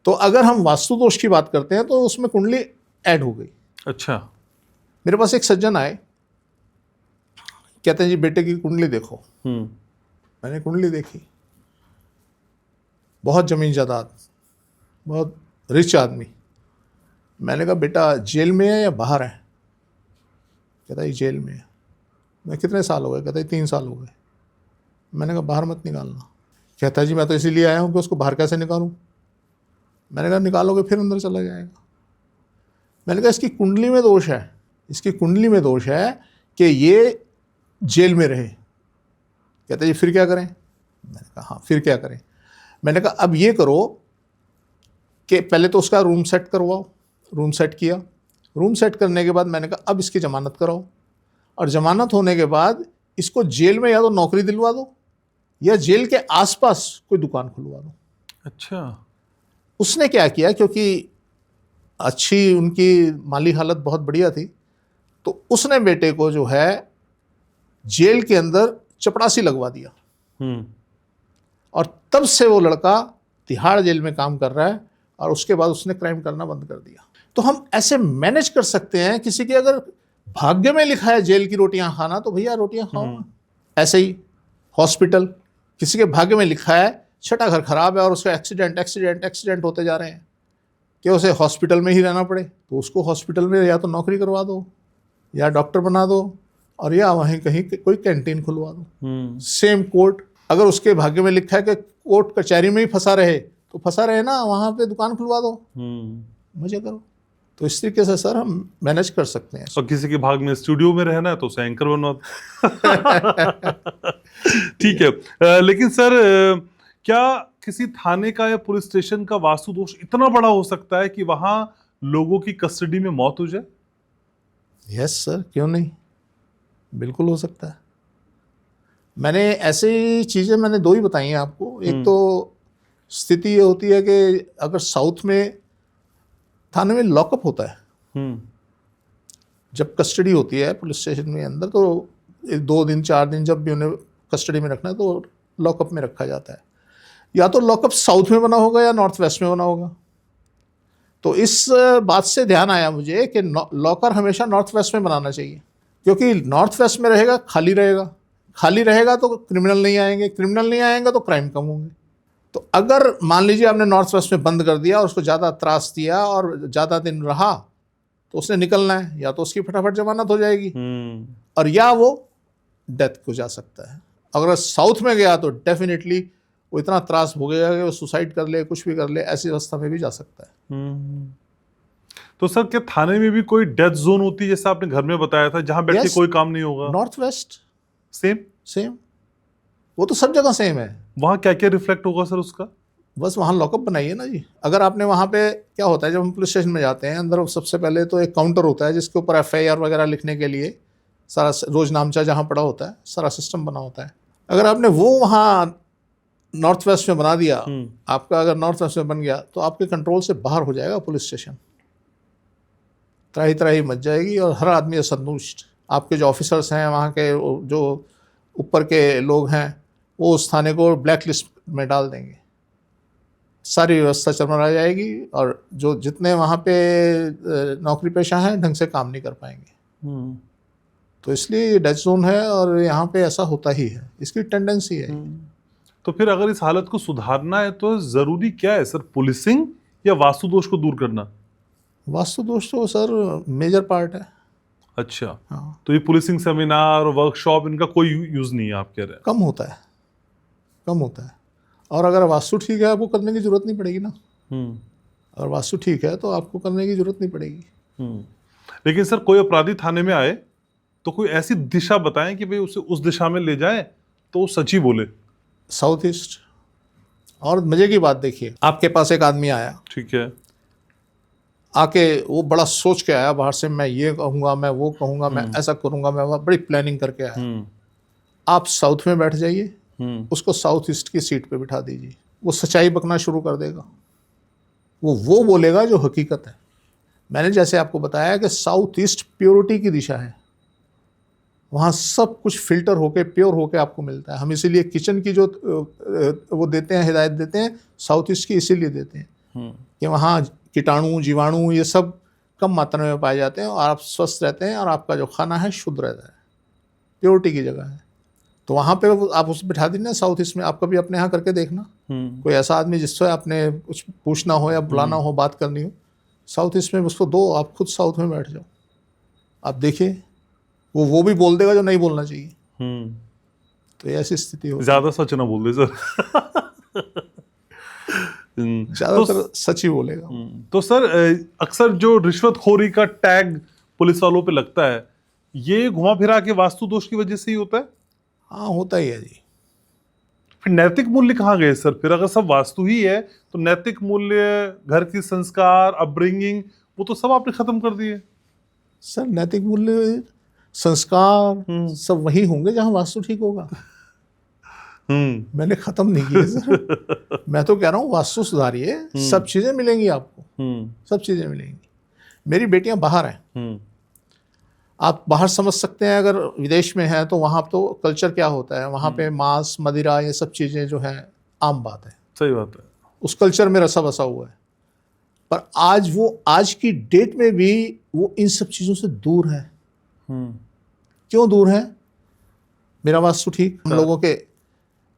तो अगर हम वास्तु दोष की बात करते हैं तो उसमें कुंडली ऐड हो गई। अच्छा, मेरे पास एक सज्जन आए, कहते हैं जी बेटे की कुंडली देखो। मैंने कुंडली देखी, बहुत जमीन जायदाद, बहुत रिच आदमी। मैंने कहा बेटा जेल में है या बाहर है? कहता है जेल में है। मैं कितने साल हो गए? कहता है 3 साल हो गए। मैंने कहा बाहर मत निकालना। कहता है जी मैं तो इसीलिए आया हूँ कि उसको बाहर कैसे निकालूं। मैंने कहा निकालोगे फिर अंदर चला जाएगा। मैंने कहा इसकी कुंडली में दोष है, इसकी कुंडली में दोष है कि ये जेल में रहे। कहता है जी फिर क्या करें? मैंने कहा हाँ फिर क्या करें। मैंने कहा अब ये करो कि पहले तो उसका रूम सेट करवाओ। रूम सेट किया। रूम सेट करने के बाद मैंने कहा अब इसकी ज़मानत कराओ, और ज़मानत होने के बाद इसको जेल में या तो नौकरी दिलवा दो या जेल के आसपास कोई दुकान खुलवा दो। अच्छा। उसने क्या किया, क्योंकि अच्छी उनकी माली हालत बहुत बढ़िया थी, तो उसने बेटे को जो है जेल के अंदर चपरासी लगवा दिया। और तब से वो लड़का तिहाड़ जेल में काम कर रहा है, और उसके बाद उसने क्राइम करना बंद कर दिया। तो हम ऐसे मैनेज कर सकते हैं। किसी के अगर भाग्य में लिखा है जेल की रोटियां खाना, तो भैया रोटियां खाओ। ऐसे ही हॉस्पिटल, किसी के भाग्य में लिखा है छठा घर खराब है और उसका एक्सीडेंट होते जा रहे हैं कि उसे हॉस्पिटल में ही रहना पड़े, तो उसको हॉस्पिटल में या तो नौकरी करवा दो या डॉक्टर बना दो, और या वहीं कहीं कोई कैंटीन खुलवा दो। सेम कोर्ट, अगर उसके भाग्य में लिखा है कि कोर्ट कचहरी में ही फंसा रहे, तो फंसा रहे ना, वहाँ पे दुकान खुलवा दो, मजे करो। तो इस तरीके से सर हम मैनेज कर सकते हैं। और किसी के भाग में स्टूडियो में रहना है तो उसे एंकर बनवा दो। ठीक है। लेकिन सर क्या किसी थाने का या पुलिस स्टेशन का वास्तु दोष इतना बड़ा हो सकता है कि वहां लोगों की कस्टडी में मौत हो जाए? यस सर, क्यों नहीं, बिल्कुल हो सकता है। मैंने ऐसी चीज़ें मैंने 2 ही बताई हैं आपको। एक तो स्थिति ये होती है कि अगर साउथ में थाने में लॉकअप होता है, जब कस्टडी होती है पुलिस स्टेशन में अंदर, तो 2 दिन 4 दिन जब भी उन्हें कस्टडी में रखना है तो लॉकअप में रखा जाता है। या तो लॉकअप साउथ में बना होगा या नॉर्थ वेस्ट में बना होगा। तो इस बात से ध्यान आया मुझे कि लॉकर हमेशा नॉर्थ वेस्ट में बनाना चाहिए, क्योंकि नॉर्थ वेस्ट में रहेगा खाली रहेगा, खाली रहेगा तो क्रिमिनल नहीं आएंगे, क्रिमिनल नहीं आएंगे तो क्राइम कम होंगे। तो अगर मान लीजिए आपने नॉर्थ वेस्ट में बंद कर दिया और उसको ज़्यादा त्रास दिया और ज़्यादा दिन रहा, तो उसने निकलना है, या तो उसकी फटाफट जमानत हो जाएगी और या वो डेथ को जा सकता है। अगर साउथ में गया तो डेफिनेटली वो इतना त्रास भोगेगा कि वो सुसाइड कर ले, कुछ भी कर ले, ऐसी अवस्था में भी जा सकता है। तो सर क्या थाने में भी कोई डेथ जोन होती है, जैसे आपने घर में बताया था, जहां बैठ के कोई काम नहीं होगा? नॉर्थ वेस्ट सेम, वो तो सब जगह सेम है। वहां क्या क्या रिफ्लेक्ट होगा सर उसका? बस वहाँ लॉकअप बनाइए ना जी। अगर आपने वहाँ पे, क्या होता है जब हम पुलिस स्टेशन में जाते हैं अंदर, सबसे पहले तो एक काउंटर होता है जिसके ऊपर FIR वगैरह लिखने के लिए सारा रोज नामचा जहाँ पड़ा होता है, सारा सिस्टम बना होता है। अगर आपने वो वहाँ नॉर्थ वेस्ट में बना दिया, आपका अगर नॉर्थ वेस्ट में बन गया तो आपके कंट्रोल से बाहर हो जाएगा पुलिस स्टेशन, त्राही त्राही मच जाएगी और हर आदमी असंतुष्ट। आपके जो ऑफिसर्स हैं, वहाँ के जो ऊपर के लोग हैं, वो उस थाने को ब्लैक लिस्ट में डाल देंगे, सारी व्यवस्था चरमरा जाएगी और जो जितने वहाँ पे नौकरी पेशा हैं ढंग से काम नहीं कर पाएंगे। तो इसलिए डेथ जोन है और यहाँ पे ऐसा होता ही है, इसकी टेंडेंसी है। तो फिर अगर इस हालत को सुधारना है तो जरूरी क्या है सर, पुलिसिंग या वास्तु दोष को दूर करना? वास्तु दोष तो सर मेजर पार्ट है। अच्छा, हाँ। तो ये पुलिसिंग सेमिनार, वर्कशॉप, इनका कोई यूज नहीं है आप कह रहे हैं? कम होता है, कम होता है। और अगर वास्तु ठीक है आपको करने की जरूरत नहीं पड़ेगी ना। अगर वास्तु ठीक है तो आपको करने की जरूरत नहीं पड़ेगी। लेकिन सर कोई अपराधी थाने में आए तो कोई ऐसी दिशा बताएं कि भाई उसे उस दिशा में ले जाए तो वो सच ही बोले। South east. और मजे की बात देखिए, आपके पास एक आदमी आया, ठीक है, आके वो बड़ा सोच के आया बाहर से, मैं ये कहूँगा, मैं वो कहूँगा, मैं ऐसा करूँगा, मैं बड़ी प्लानिंग करके आया। आप साउथ में बैठ जाइए, उसको साउथ ईस्ट की सीट पे बिठा दीजिए, वो सच्चाई बकना शुरू कर देगा। वो बोलेगा जो हकीकत है। मैंने जैसे आपको बताया कि साउथ ईस्ट प्योरिटी की दिशा है, वहाँ सब कुछ फिल्टर होके प्योर होके आपको मिलता है। हम इसीलिए किचन की जो वो देते हैं, हिदायत देते हैं, साउथ ईस्ट की इसीलिए देते हैं कि वहाँ कीटाणु, जीवाणु ये सब कम मात्रा में पाए जाते हैं और आप स्वस्थ रहते हैं और आपका जो खाना है शुद्ध रहता है, प्योरिटी की जगह है। तो वहाँ पे आप उस बिठा दीजिए साउथ ईस्ट में। आप कभी अपने यहाँ करके देखना, कोई ऐसा आदमी जिससे आपने कुछ पूछना हो या बुलाना हो, बात करनी हो, साउथ ईस्ट में उसको दो, आप खुद साउथ में बैठ जाओ, आप देखिए वो भी बोल देगा जो नहीं बोलना चाहिए। तो ऐसी स्थिति हो। ज्यादा सच ना बोल दे सर। ज्यादातर सच ही बोलेगा। तो सर अक्सर जो रिश्वतखोरी का टैग पुलिस वालों पे लगता है, ये घुमा फिरा के वास्तु दोष की वजह से ही होता है? हाँ, होता ही है जी। फिर नैतिक मूल्य कहाँ गए सर? फिर अगर सब वास्तु ही है तो नैतिक मूल्य, घर की संस्कार, अपब्रिंगिंग, वो तो सब आपने खत्म कर दिए। सर नैतिक मूल्य, संस्कार सब वही होंगे जहाँ वास्तु ठीक होगा। मैंने खत्म नहीं किए सर। मैं तो कह रहा हूँ वास्तु सुधारिए, सब चीजें मिलेंगी आपको, सब चीजें मिलेंगी। मेरी बेटियां बाहर हैं, आप बाहर समझ सकते हैं। अगर विदेश में है तो वहाँ तो कल्चर क्या होता है, वहाँ पे मांस, मदिरा, ये सब चीज़ें जो हैं आम बात है। सही बात है, उस कल्चर में रसा बसा हुआ है। पर आज की डेट में भी वो इन सब चीज़ों से दूर है। क्यों दूर है? मेरा वास्तु ठीक, हम लोगों के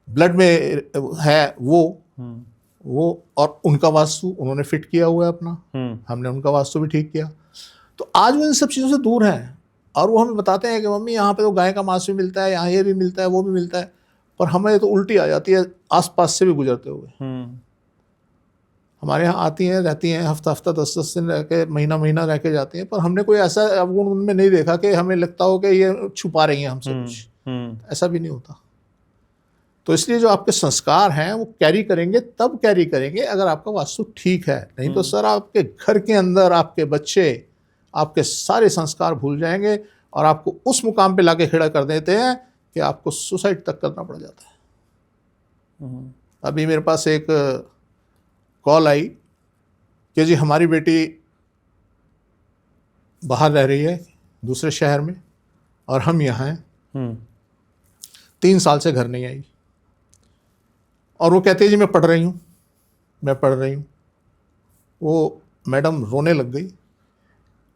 ब्लड में है वो और उनका वास्तु उन्होंने फिट किया हुआ है अपना, हमने उनका वास्तु भी ठीक किया। तो आज वो इन सब चीज़ों से दूर है और वो हमें बताते हैं कि मम्मी यहाँ पे तो गाय का मांस भी मिलता है, यहाँ ये भी मिलता है, वो भी मिलता है। पर हमें तो उल्टी आ जाती है आसपास से भी गुजरते हुए। हमारे यहाँ आती हैं, रहती हैं, हफ्ता 10 दिन रह के, महीना रह के जाती हैं, पर हमने कोई ऐसा अवगुण उनमें नहीं देखा कि हमें लगता हो कि ये छुपा रही हैं हमसे कुछ। ऐसा भी नहीं होता। तो इसलिए जो आपके संस्कार हैं वो कैरी करेंगे, तब कैरी करेंगे अगर आपका वास्तु ठीक है। नहीं तो सर आपके घर के अंदर आपके बच्चे आपके सारे संस्कार भूल जाएंगे और आपको उस मुकाम पे लाके खड़ा कर देते हैं कि आपको सुसाइड तक करना पड़ जाता है। अभी मेरे पास एक कॉल आई कि जी हमारी बेटी बाहर रह रही है दूसरे शहर में और हम यहाँ हैं, 3 साल से घर नहीं आई। और वो कहती है जी मैं पढ़ रही हूँ। वो मैडम रोने लग गई,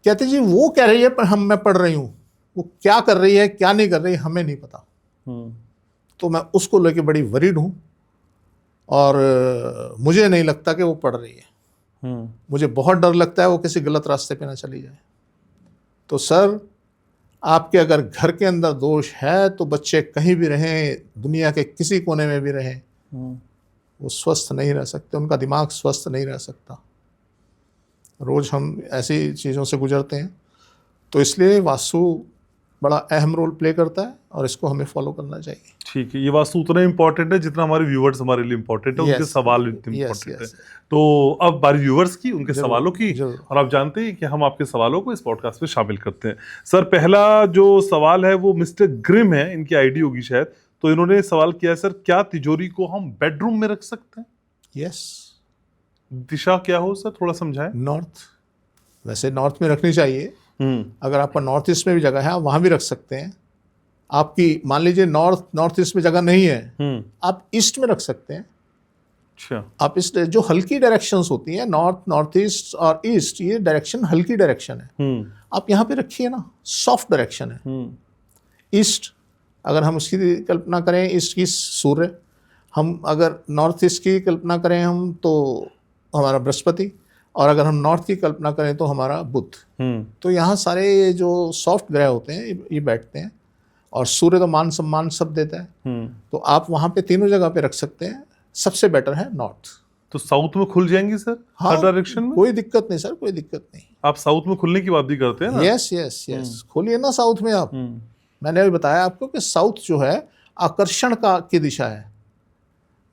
कहते जी वो कह रही है पर मैं पढ़ रही हूँ, वो क्या कर रही है क्या नहीं कर रही हमें नहीं पता। तो मैं उसको लेके बड़ी वरीड हूँ और मुझे नहीं लगता कि वो पढ़ रही है। मुझे बहुत डर लगता है वो किसी गलत रास्ते पे ना चली जाए। तो सर आपके अगर घर के अंदर दोष है तो बच्चे कहीं भी रहें, दुनिया के किसी कोने में भी रहें, वो स्वस्थ नहीं रह सकते, उनका दिमाग स्वस्थ नहीं रह सकता। रोज़ हम ऐसी चीज़ों से गुजरते हैं। तो इसलिए वास्तु बड़ा अहम रोल प्ले करता है और इसको हमें फॉलो करना चाहिए। ठीक है, ये वास्तु उतना इम्पोर्टेंट है जितना हमारे व्यूवर्स हमारे लिए इम्पोर्टेंट है। उनके सवाल इतने इम्पोर्टेंट है। तो अब बारी व्यूवर्स की, उनके सवालों की, और आप जानते हैं कि हम आपके सवालों को इस पॉडकास्ट में शामिल करते हैं। सर पहला जो सवाल है वो मिस्टर ग्रिम है, इनकी आईडी होगी शायद। तो इन्होंने सवाल किया है, सर क्या तिजोरी को हम बेडरूम में रख सकते हैं? यस। दिशा क्या हो सर, थोड़ा समझाएं। नॉर्थ, वैसे नॉर्थ में रखनी चाहिए। अगर आपका नॉर्थ ईस्ट में भी जगह है आप वहां भी रख सकते हैं। आपकी मान लीजिए नॉर्थ ईस्ट में जगह नहीं है, आप ईस्ट में रख सकते हैं। अच्छा। आप इस जो हल्की डायरेक्शंस होती हैं, नॉर्थ ईस्ट और ईस्ट, ये डायरेक्शन हल्की डायरेक्शन है। आप यहाँ पे रखिए ना, सॉफ्ट डायरेक्शन है। ईस्ट अगर हम उसकी कल्पना करें, ईस्ट की सूर्य, हम अगर नॉर्थ ईस्ट की कल्पना करें हम तो हमारा बृहस्पति, और अगर हम नॉर्थ की कल्पना करें तो हमारा बुध। तो यहाँ सारे ये जो सॉफ्ट ग्रह होते हैं ये बैठते हैं और सूर्य तो मान सम्मान सब देता है। तो आप वहाँ पे तीनों जगह पे रख सकते हैं। सबसे बेटर है नॉर्थ। तो साउथ में खुल जाएंगी सर? हाँ, हर डायरेक्शन में कोई दिक्कत नहीं सर, कोई दिक्कत नहीं। आप साउथ में खुलने की बात भी करते हैं ना? यस, खोलिए ना साउथ में आप। मैंने अभी बताया आपको कि साउथ जो है आकर्षण की दिशा है।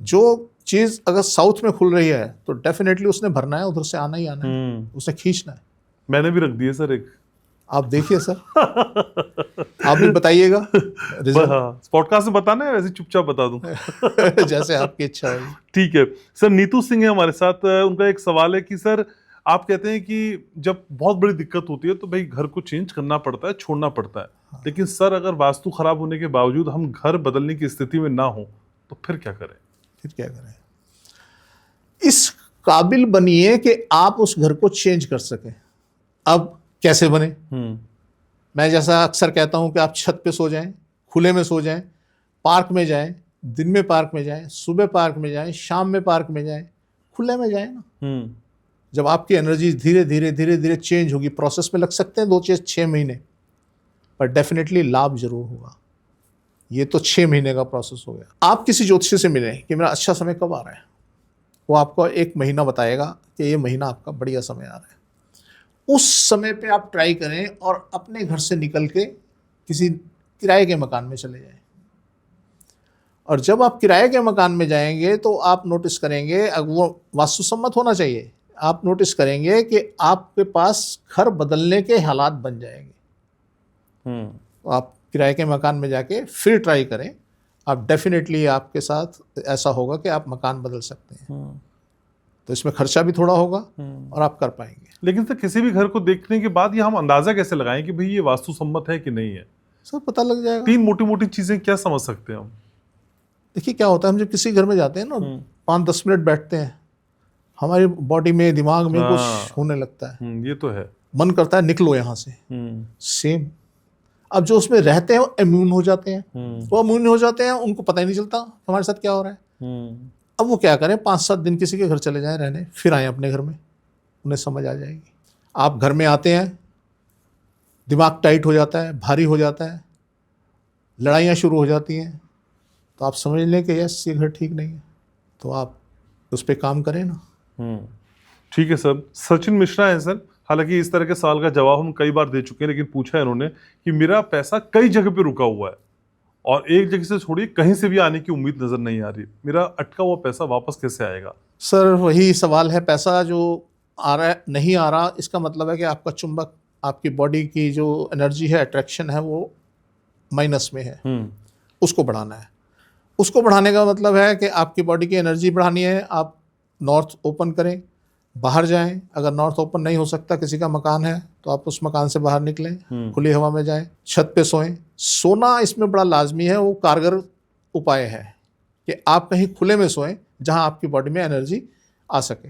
जो चीज अगर साउथ में खुल रही है तो डेफिनेटली उसने भरना है, उधर से आना ही आना है, उसे खींचना है। मैंने भी रख दिए सर एक। आप देखिए सर, आप भी बताइएगा रिजल्ट। हाँ, पॉडकास्ट में बताना है, वैसे चुपचाप बता दूं। जैसे आपकी इच्छा होगी। ठीक है सर, नीतू सिंह है हमारे साथ। उनका एक सवाल है कि सर आप कहते हैं कि जब बहुत बड़ी दिक्कत होती है तो भाई घर को चेंज करना पड़ता है, छोड़ना पड़ता है। हाँ। लेकिन सर अगर वास्तु खराब होने के बावजूद हम घर बदलने की स्थिति में ना हो तो फिर क्या करें? फिर क्या करें? इस काबिल बनिए कि आप उस घर को चेंज कर सकें। अब कैसे बने? मैं जैसा अक्सर कहता हूं कि आप छत पे सो जाएं, खुले में सो जाएं, पार्क में जाएं, दिन में पार्क में जाएं, सुबह पार्क में जाएं, शाम में पार्क में जाएं, खुले में जाएं ना। जब आपकी एनर्जी धीरे धीरे धीरे धीरे चेंज होगी, प्रोसेस में लग सकते हैं 2-6 महीने, पर डेफिनेटली लाभ जरूर होगा। ये तो 6 महीने का प्रोसेस हो गया। आप किसी ज्योतिषी से मिलें कि मेरा अच्छा समय कब आ रहा है, वो आपको 1 महीना बताएगा कि ये महीना आपका बढ़िया समय आ रहा है। उस समय पे आप ट्राई करें और अपने घर से निकल के किसी किराए के मकान में चले जाएं। और जब आप किराए के मकान में जाएंगे तो आप नोटिस करेंगे, वो वास्तुसम्मत होना चाहिए, आप नोटिस करेंगे कि आपके पास घर बदलने के हालात बन जाएंगे। तो आप किराए के मकान में जाके फिर ट्राई करें, आप डेफिनेटली आपके साथ ऐसा होगा कि आप मकान बदल सकते हैं। तो इसमें खर्चा भी थोड़ा होगा और आप कर पाएंगे। लेकिन सर किसी भी घर को देखने के बाद ये हम अंदाजा कैसे लगाएं कि भाई ये वास्तु सम्मत है कि नहीं है? सर पता लग जाएगा। 3 मोटी मोटी चीजें क्या समझ सकते हैं हम? देखिए क्या होता है, हम जब किसी घर में जाते हैं ना, 5-10 मिनट बैठते हैं, हमारी बॉडी में, दिमाग में कुछ होने लगता है। ये तो है, मन करता है निकलो यहाँ से। सेम। अब जो उसमें रहते हैं वो इम्यून हो जाते हैं, वो इम्यून हो जाते हैं, उनको पता ही नहीं चलता हमारे साथ क्या हो रहा है। अब वो क्या करें, 5-7 दिन किसी के घर चले जाएं रहने, फिर आए अपने घर में, उन्हें समझ आ जाएगी। आप घर में आते हैं, दिमाग टाइट हो जाता है, भारी हो जाता है, लड़ाइयाँ शुरू हो जाती हैं, तो आप समझ लें कि यस ये घर ठीक नहीं है, तो आप उस पर काम करें ना। ठीक है सर। सचिन मिश्रा है सर, हालांकि इस तरह के सवाल का जवाब हम कई बार दे चुके हैं, लेकिन पूछा है इन्होंने कि मेरा पैसा कई जगह पे रुका हुआ है और एक जगह से छोड़िए कहीं से भी आने की उम्मीद नजर नहीं आ रही, मेरा अटका हुआ पैसा वापस कैसे आएगा? सर वही सवाल है, पैसा जो आ रहा है नहीं आ रहा, इसका मतलब है कि आपका चुंबक, आपकी बॉडी की जो एनर्जी है, अट्रैक्शन है, वो माइनस में है। उसको बढ़ाना है। उसको बढ़ाने का मतलब है कि आपकी बॉडी की एनर्जी बढ़ानी है, आप नॉर्थ ओपन करें, बाहर जाएं। अगर नॉर्थ ओपन नहीं हो सकता, किसी का मकान है, तो आप उस मकान से बाहर निकलें, खुली हवा में जाएं, छत पे सोएं। सोना इसमें बड़ा लाजमी है, वो कारगर उपाय है कि आप कहीं खुले में सोएं जहां आपकी बॉडी में एनर्जी आ सके।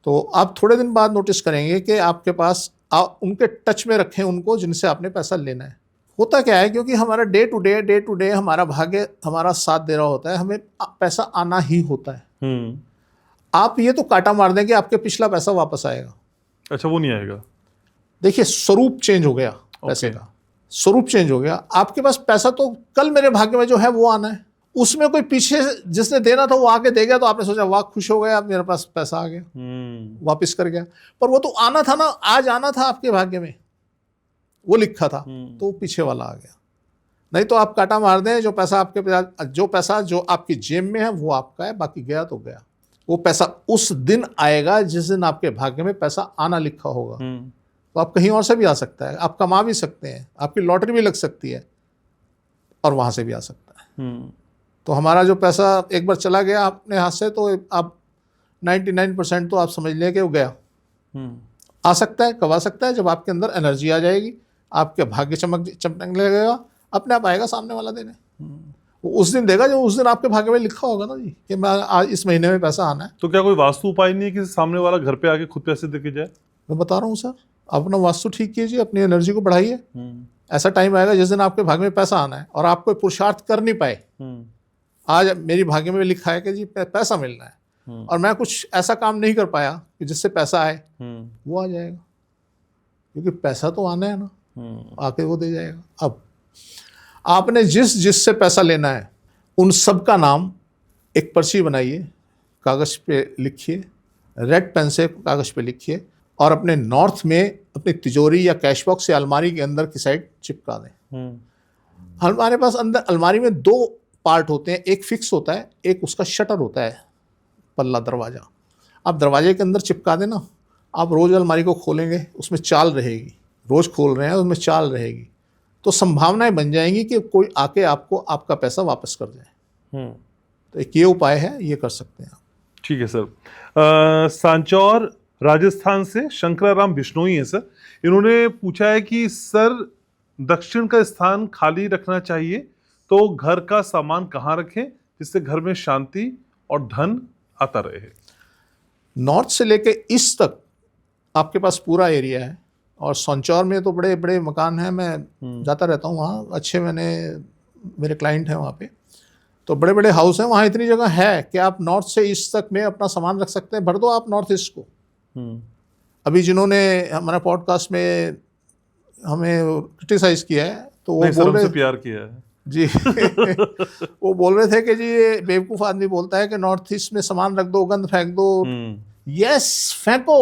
तो आप थोड़े दिन बाद नोटिस करेंगे कि आपके पास, आप उनके टच में रखें उनको जिनसे आपने पैसा लेना है। होता क्या है, क्योंकि हमारा डे टू डे हमारा भाग्य हमारा साथ दे रहा होता है, हमें पैसा आना ही होता है। आप ये तो काटा मार दें कि आपके पिछला पैसा वापस आएगा। अच्छा, वो नहीं आएगा। देखिए स्वरूप चेंज हो गया पैसे का, स्वरूप चेंज हो गया। आपके पास पैसा तो कल मेरे भाग्य में जो है वो आना है, उसमें कोई पीछे जिसने देना था वो आके दे गया, तो आपने सोचा वाह खुश हो गया, अब मेरे पास पैसा आ गया, वापस कर गया। पर वो तो आना था ना, आज आना था आपके भाग्य में, वो लिखा था, तो पीछे वाला आ गया। नहीं तो आप काटा मार दें, जो पैसा जो आपकी जेब में है वो आपका है, बाकी गया तो गया। वो पैसा उस दिन आएगा जिस दिन आपके भाग्य में पैसा आना लिखा होगा। तो आप कहीं और से भी आ सकता है, आप कमा भी सकते हैं, आपकी लॉटरी भी लग सकती है और वहां से भी आ सकता है। तो हमारा जो पैसा एक बार चला गया अपने हाथ से, तो आप 99% तो आप समझ लें कि वो गया। आ सकता है, कब आ सकता है? जब आपके अंदर एनर्जी आ जाएगी, आपके भाग्य चमकने लगेगा, अपने आप आएगा सामने वाला देने। वो उस दिन देगा जो उस दिन आपके भाग्य में लिखा होगा ना जी, कि मैं आज इस महीने में पैसा आना है। तो क्या कोई वास्तु उपाय नहीं है कि सामने वाला घर पे आके खुद पैसे देके जाए? मैं बता रहा हूँ सर, अपना वास्तु ठीक कीजिए, अपनी एनर्जी को बढ़ाइए। ऐसा टाइम आएगा जिस दिन आपके भाग्य में पैसा आना है और आप कोई पुरुषार्थ कर नहीं पाए। आज मेरी भाग्य में लिखा है कि जी पैसा मिलना है, और मैं कुछ ऐसा काम नहीं कर पाया कि जिससे पैसा आए, वो आ जाएगा, क्योंकि पैसा तो आना है ना, आके वो दे जाएगा। अब आपने जिससे पैसा लेना है उन सब का नाम एक पर्ची बनाइए, कागज पे लिखिए, रेड पेन से कागज पे लिखिए, और अपने नॉर्थ में अपनी तिजोरी या कैश बॉक्स या अलमारी के अंदर की साइड चिपका दें। हमारे पास अंदर अलमारी में 2 पार्ट होते हैं, एक फिक्स होता है, एक उसका शटर होता है, पल्ला दरवाज़ा, आप दरवाजे के अंदर चिपका देना, आप रोज़ अलमारी को खोलेंगे, उसमें चाल रहेगी, रोज़ खोल रहे हैं उसमें चाल रहेगी, तो संभावनाएं बन जाएंगी कि कोई आके आपको आपका पैसा वापस कर जाए। तो एक ये उपाय है, ये कर सकते हैं आप। ठीक है सर। सांचौर राजस्थान से शंकराराम बिश्नोई है सर। इन्होंने पूछा है कि सर दक्षिण का स्थान खाली रखना चाहिए तो घर का सामान कहाँ रखें जिससे घर में शांति और धन आता रहे। नॉर्थ से लेके ईस्ट तक आपके पास पूरा एरिया है, और सांचौर में तो बड़े बड़े मकान हैं, मैं जाता रहता हूँ वहाँ, अच्छे मेरे क्लाइंट हैं वहाँ पे, तो बड़े बड़े हाउस हैं वहाँ, इतनी जगह है कि आप नॉर्थ से ईस्ट तक में अपना सामान रख सकते हैं। भर दो आप नॉर्थ ईस्ट को। अभी जिन्होंने हमारा पॉडकास्ट में हमें क्रिटिसाइज किया है तो वो बोल रहे, प्यार किया है जी वो बोल रहे थे कि जी ये बेवकूफ़ आदमी बोलता है कि नॉर्थ ईस्ट में सामान रख दो, गंद फेंक दो। यस, फेंको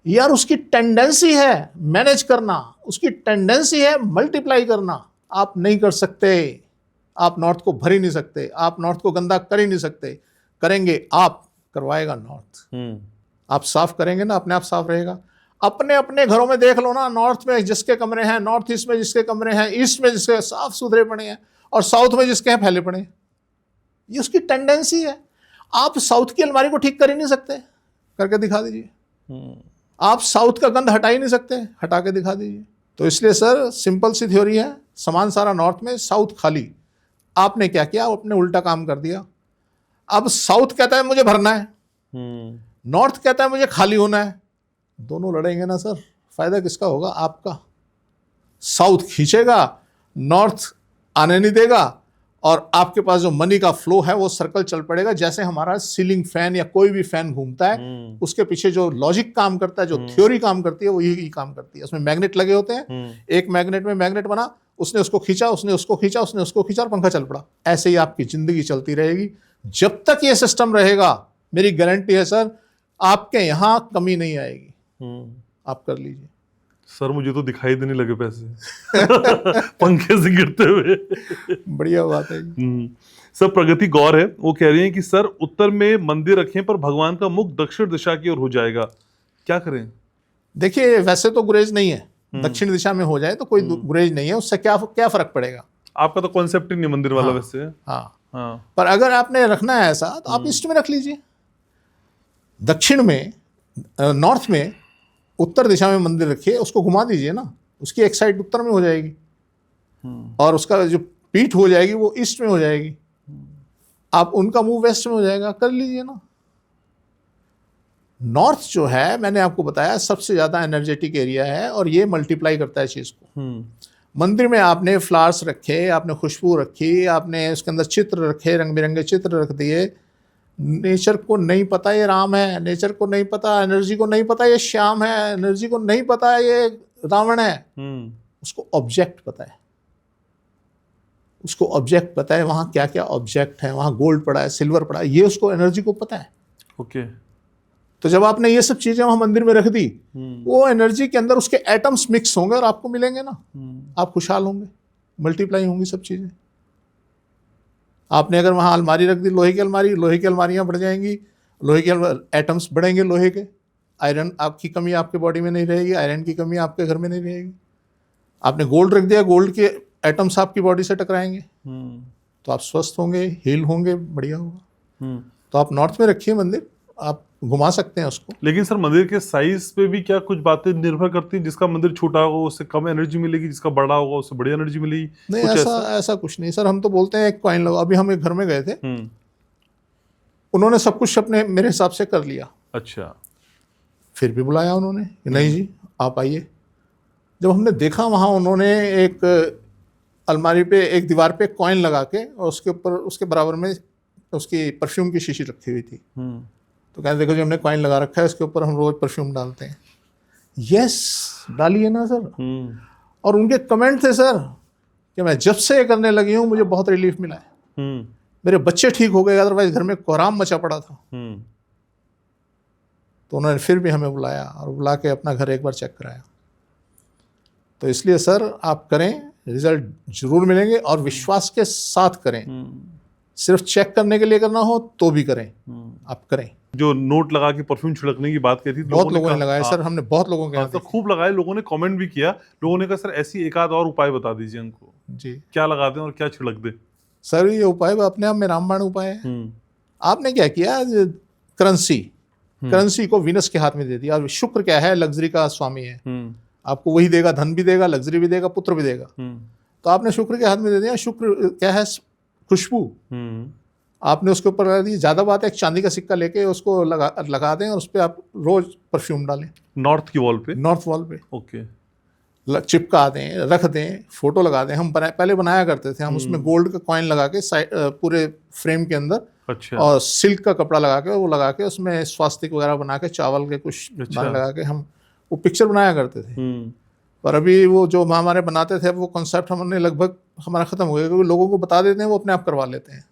यार, उसकी टेंडेंसी है मैनेज करना, उसकी टेंडेंसी है मल्टीप्लाई करना। आप नहीं कर सकते, आप नॉर्थ को भर ही नहीं सकते, आप नॉर्थ को गंदा कर ही नहीं सकते। करेंगे आप, करवाएगा नॉर्थ। आप साफ करेंगे ना, अपने आप साफ रहेगा। अपने अपने घरों में देख लो ना, नॉर्थ में जिसके कमरे हैं, नॉर्थ ईस्ट में जिसके कमरे हैं, ईस्ट में जिसके साफ सुथरे पड़े हैं, और साउथ में जिसके हैं फैले पड़े हैं। ये उसकी टेंडेंसी है। आप साउथ की अलमारी को ठीक कर ही नहीं सकते, करके दिखा दीजिए। आप साउथ का गंद हटा ही नहीं सकते, हटा के दिखा दीजिए। तो इसलिए सर सिंपल सी थ्योरी है, सामान सारा नॉर्थ में, साउथ खाली। आपने क्या किया, आपने उल्टा काम कर दिया। अब साउथ कहता है मुझे भरना है, नॉर्थ कहता है मुझे खाली होना है। दोनों लड़ेंगे ना सर, फायदा किसका होगा? आपका। साउथ खींचेगा, नॉर्थ आने नहीं देगा, और आपके पास जो मनी का फ्लो है वो सर्कल चल पड़ेगा। जैसे हमारा सीलिंग फैन या कोई भी फैन घूमता है, उसके पीछे जो लॉजिक काम करता है, जो थ्योरी काम करती है, वो यही काम करती है। उसमें मैग्नेट लगे होते हैं, एक मैग्नेट में मैग्नेट बना, उसने उसको खींचा, उसने उसको खींचा, उसने उसको खींचा, और पंखा चल पड़ा। ऐसे ही आपकी जिंदगी चलती रहेगी। जब तक ये सिस्टम रहेगा, मेरी गारंटी है सर, आपके यहां कमी नहीं आएगी। आप कर लीजिए। सर मुझे तो दिखाई देने लगे पैसे पंखे से गिरते हुए। बढ़िया बात है। सर प्रगति गौर है, वो कह रही हैं कि सर उत्तर में मंदिर रखें पर भगवान का मुख दक्षिण दिशा की ओर हो जाएगा, क्या करें? देखिए, वैसे तो गुरेज नहीं है, दक्षिण दिशा में हो जाए तो कोई गुरेज नहीं है, उससे क्या क्या फर्क पड़ेगा? आपका तो कॉन्सेप्ट ही नहीं मंदिर वाला। हाँ, वैसे हाँ। पर अगर आपने रखना है ऐसा, तो आप ईस्ट में रख लीजिए। दक्षिण में, नॉर्थ में, उत्तर दिशा में मंदिर रखिए, उसको घुमा दीजिए ना, उसकी एक साइड उत्तर में हो जाएगी और उसका जो पीठ हो जाएगी वो ईस्ट में हो जाएगी। आप उनका मुंह वेस्ट में हो जाएगा, कर लीजिए ना। नॉर्थ जो है, मैंने आपको बताया, सबसे ज़्यादा एनर्जेटिक एरिया है, और ये मल्टीप्लाई करता है चीज़ को। मंदिर में आपने फ्लावर्स रखे, आपने खुशबू रखी, आपने उसके अंदर चित्र रखे, रंग बिरंगे चित्र रख दिए। नेचर को नहीं पता ये राम है, नेचर को नहीं पता, एनर्जी को नहीं पता ये श्याम है, एनर्जी को नहीं पता ये रावण है। उसको ऑब्जेक्ट पता है, उसको ऑब्जेक्ट पता है, वहाँ क्या क्या ऑब्जेक्ट है, वहाँ गोल्ड पड़ा है, सिल्वर पड़ा है, ये उसको एनर्जी को पता है। ओके। तो जब आपने ये सब चीज़ें वहाँ मंदिर में रख दी, वो एनर्जी के अंदर उसके एटम्स मिक्स होंगे और आपको मिलेंगे ना, आप खुशहाल होंगे, मल्टीप्लाई होंगी सब चीज़ें। आपने अगर वहाँ अलमारी रख दी, लोहे की अलमारी, लोहे की अलमारियाँ बढ़ जाएंगी, लोहे के एटम्स बढ़ेंगे लोहे के। आयरन आपकी कमी आपके बॉडी में नहीं रहेगी, आयरन की कमी आपके घर में नहीं रहेगी। आपने गोल्ड रख दिया, गोल्ड के एटम्स आपकी बॉडी से टकराएंगे, तो आप स्वस्थ होंगे, हील होंगे, बढ़िया होगा। तो आप नॉर्थ में रखिए मंदिर, आप घुमा सकते हैं उसको। लेकिन सर मंदिर के साइज पे भी क्या कुछ बातें निर्भर करती हैं? जिसका मंदिर छोटा होगा उससे कम एनर्जी मिलेगी, जिसका बड़ा होगा उससे बड़ी एनर्जी मिलेगी? नहीं, ऐसा कुछ नहीं सर। हम तो बोलते हैं एक कॉइन लगाओ। अभी हम एक घर में गए थे, उन्होंने सब कुछ अपने मेरे हिसाब से कर लिया। अच्छा। फिर भी बुलाया उन्होंने कि नहीं जी आप आइए। जब हमने देखा वहाँ उन्होंने एक अलमारी पे, एक दीवार पे कॉइन लगा के, और उसके ऊपर उसके बराबर में उसकी परफ्यूम की शीशी रखी हुई थी। तो कहते देखो जी हमने कॉइन लगा रखा है, इसके ऊपर हम रोज परफ्यूम डालते हैं। यस, डालिए ना सर। और उनके कमेंट थे सर कि मैं जब से ये करने लगी हूँ मुझे बहुत रिलीफ मिला है, मेरे बच्चे ठीक हो गए, अदरवाइज घर में कोहराम मचा पड़ा था। तो उन्होंने फिर भी हमें बुलाया और बुला के अपना घर एक बार चेक कराया। तो इसलिए सर आप करें, रिजल्ट जरूर मिलेंगे, और विश्वास के साथ करें। सिर्फ चेक करने के लिए करना हो तो भी करें, आप करें। जो नोट लगा के परफ्यूम छिड़कने की बात कही थी, बहुत लोगों ने कहा- लगाया हाँ, सर, हमने बहुत लोगों के हाँ, यहाँ तो देखे। खूब लगाए, लोगों ने कमेंट भी किया। लोगों ने कहा सर ऐसी एक आध और उपाय बता दीजिए हमको, जी क्या लगा दें और क्या छिड़क दें। सर, ये उपाय अपने आप में रामबाण उपाय है। हम्म आपने क्या किया, करेंसी को वीनस के हाथ में दे दिया। शुक्र क्या है, लग्जरी का स्वामी है, हम्म आपको वही देगा, धन भी देगा, लग्जरी भी देगा, पुत्र भी देगा। हम्म तो आपने शुक्र के हाथ में दे दिया। शुक्र क्या है, खुशबू, हम्म आपने उसके ऊपर लगा दी। ज़्यादा बात है, एक चांदी का सिक्का लेके उसको लगा दें और उस पर आप रोज परफ्यूम डालें, नॉर्थ की वॉल पे। नॉर्थ वॉल पे ओके। चिपका दें, रख दें, फोटो लगा दें। हम पहले बनाया करते थे, हम उसमें गोल्ड का कॉइन लगा के पूरे फ्रेम के अंदर, अच्छा। और सिल्क का कपड़ा लगा के वो लगा के उसमें स्वास्तिक वगैरह बना के, चावल के कुछ अच्छा। दाने लगा के हम वो पिक्चर बनाया करते थे। हम्म पर अभी वो जो हमारे बनाते थे, वो कॉन्सेप्ट हमने लगभग हमारा ख़त्म हो गया, क्योंकि लोगों को बता देते हैं, वो अपने आप करवा लेते हैं।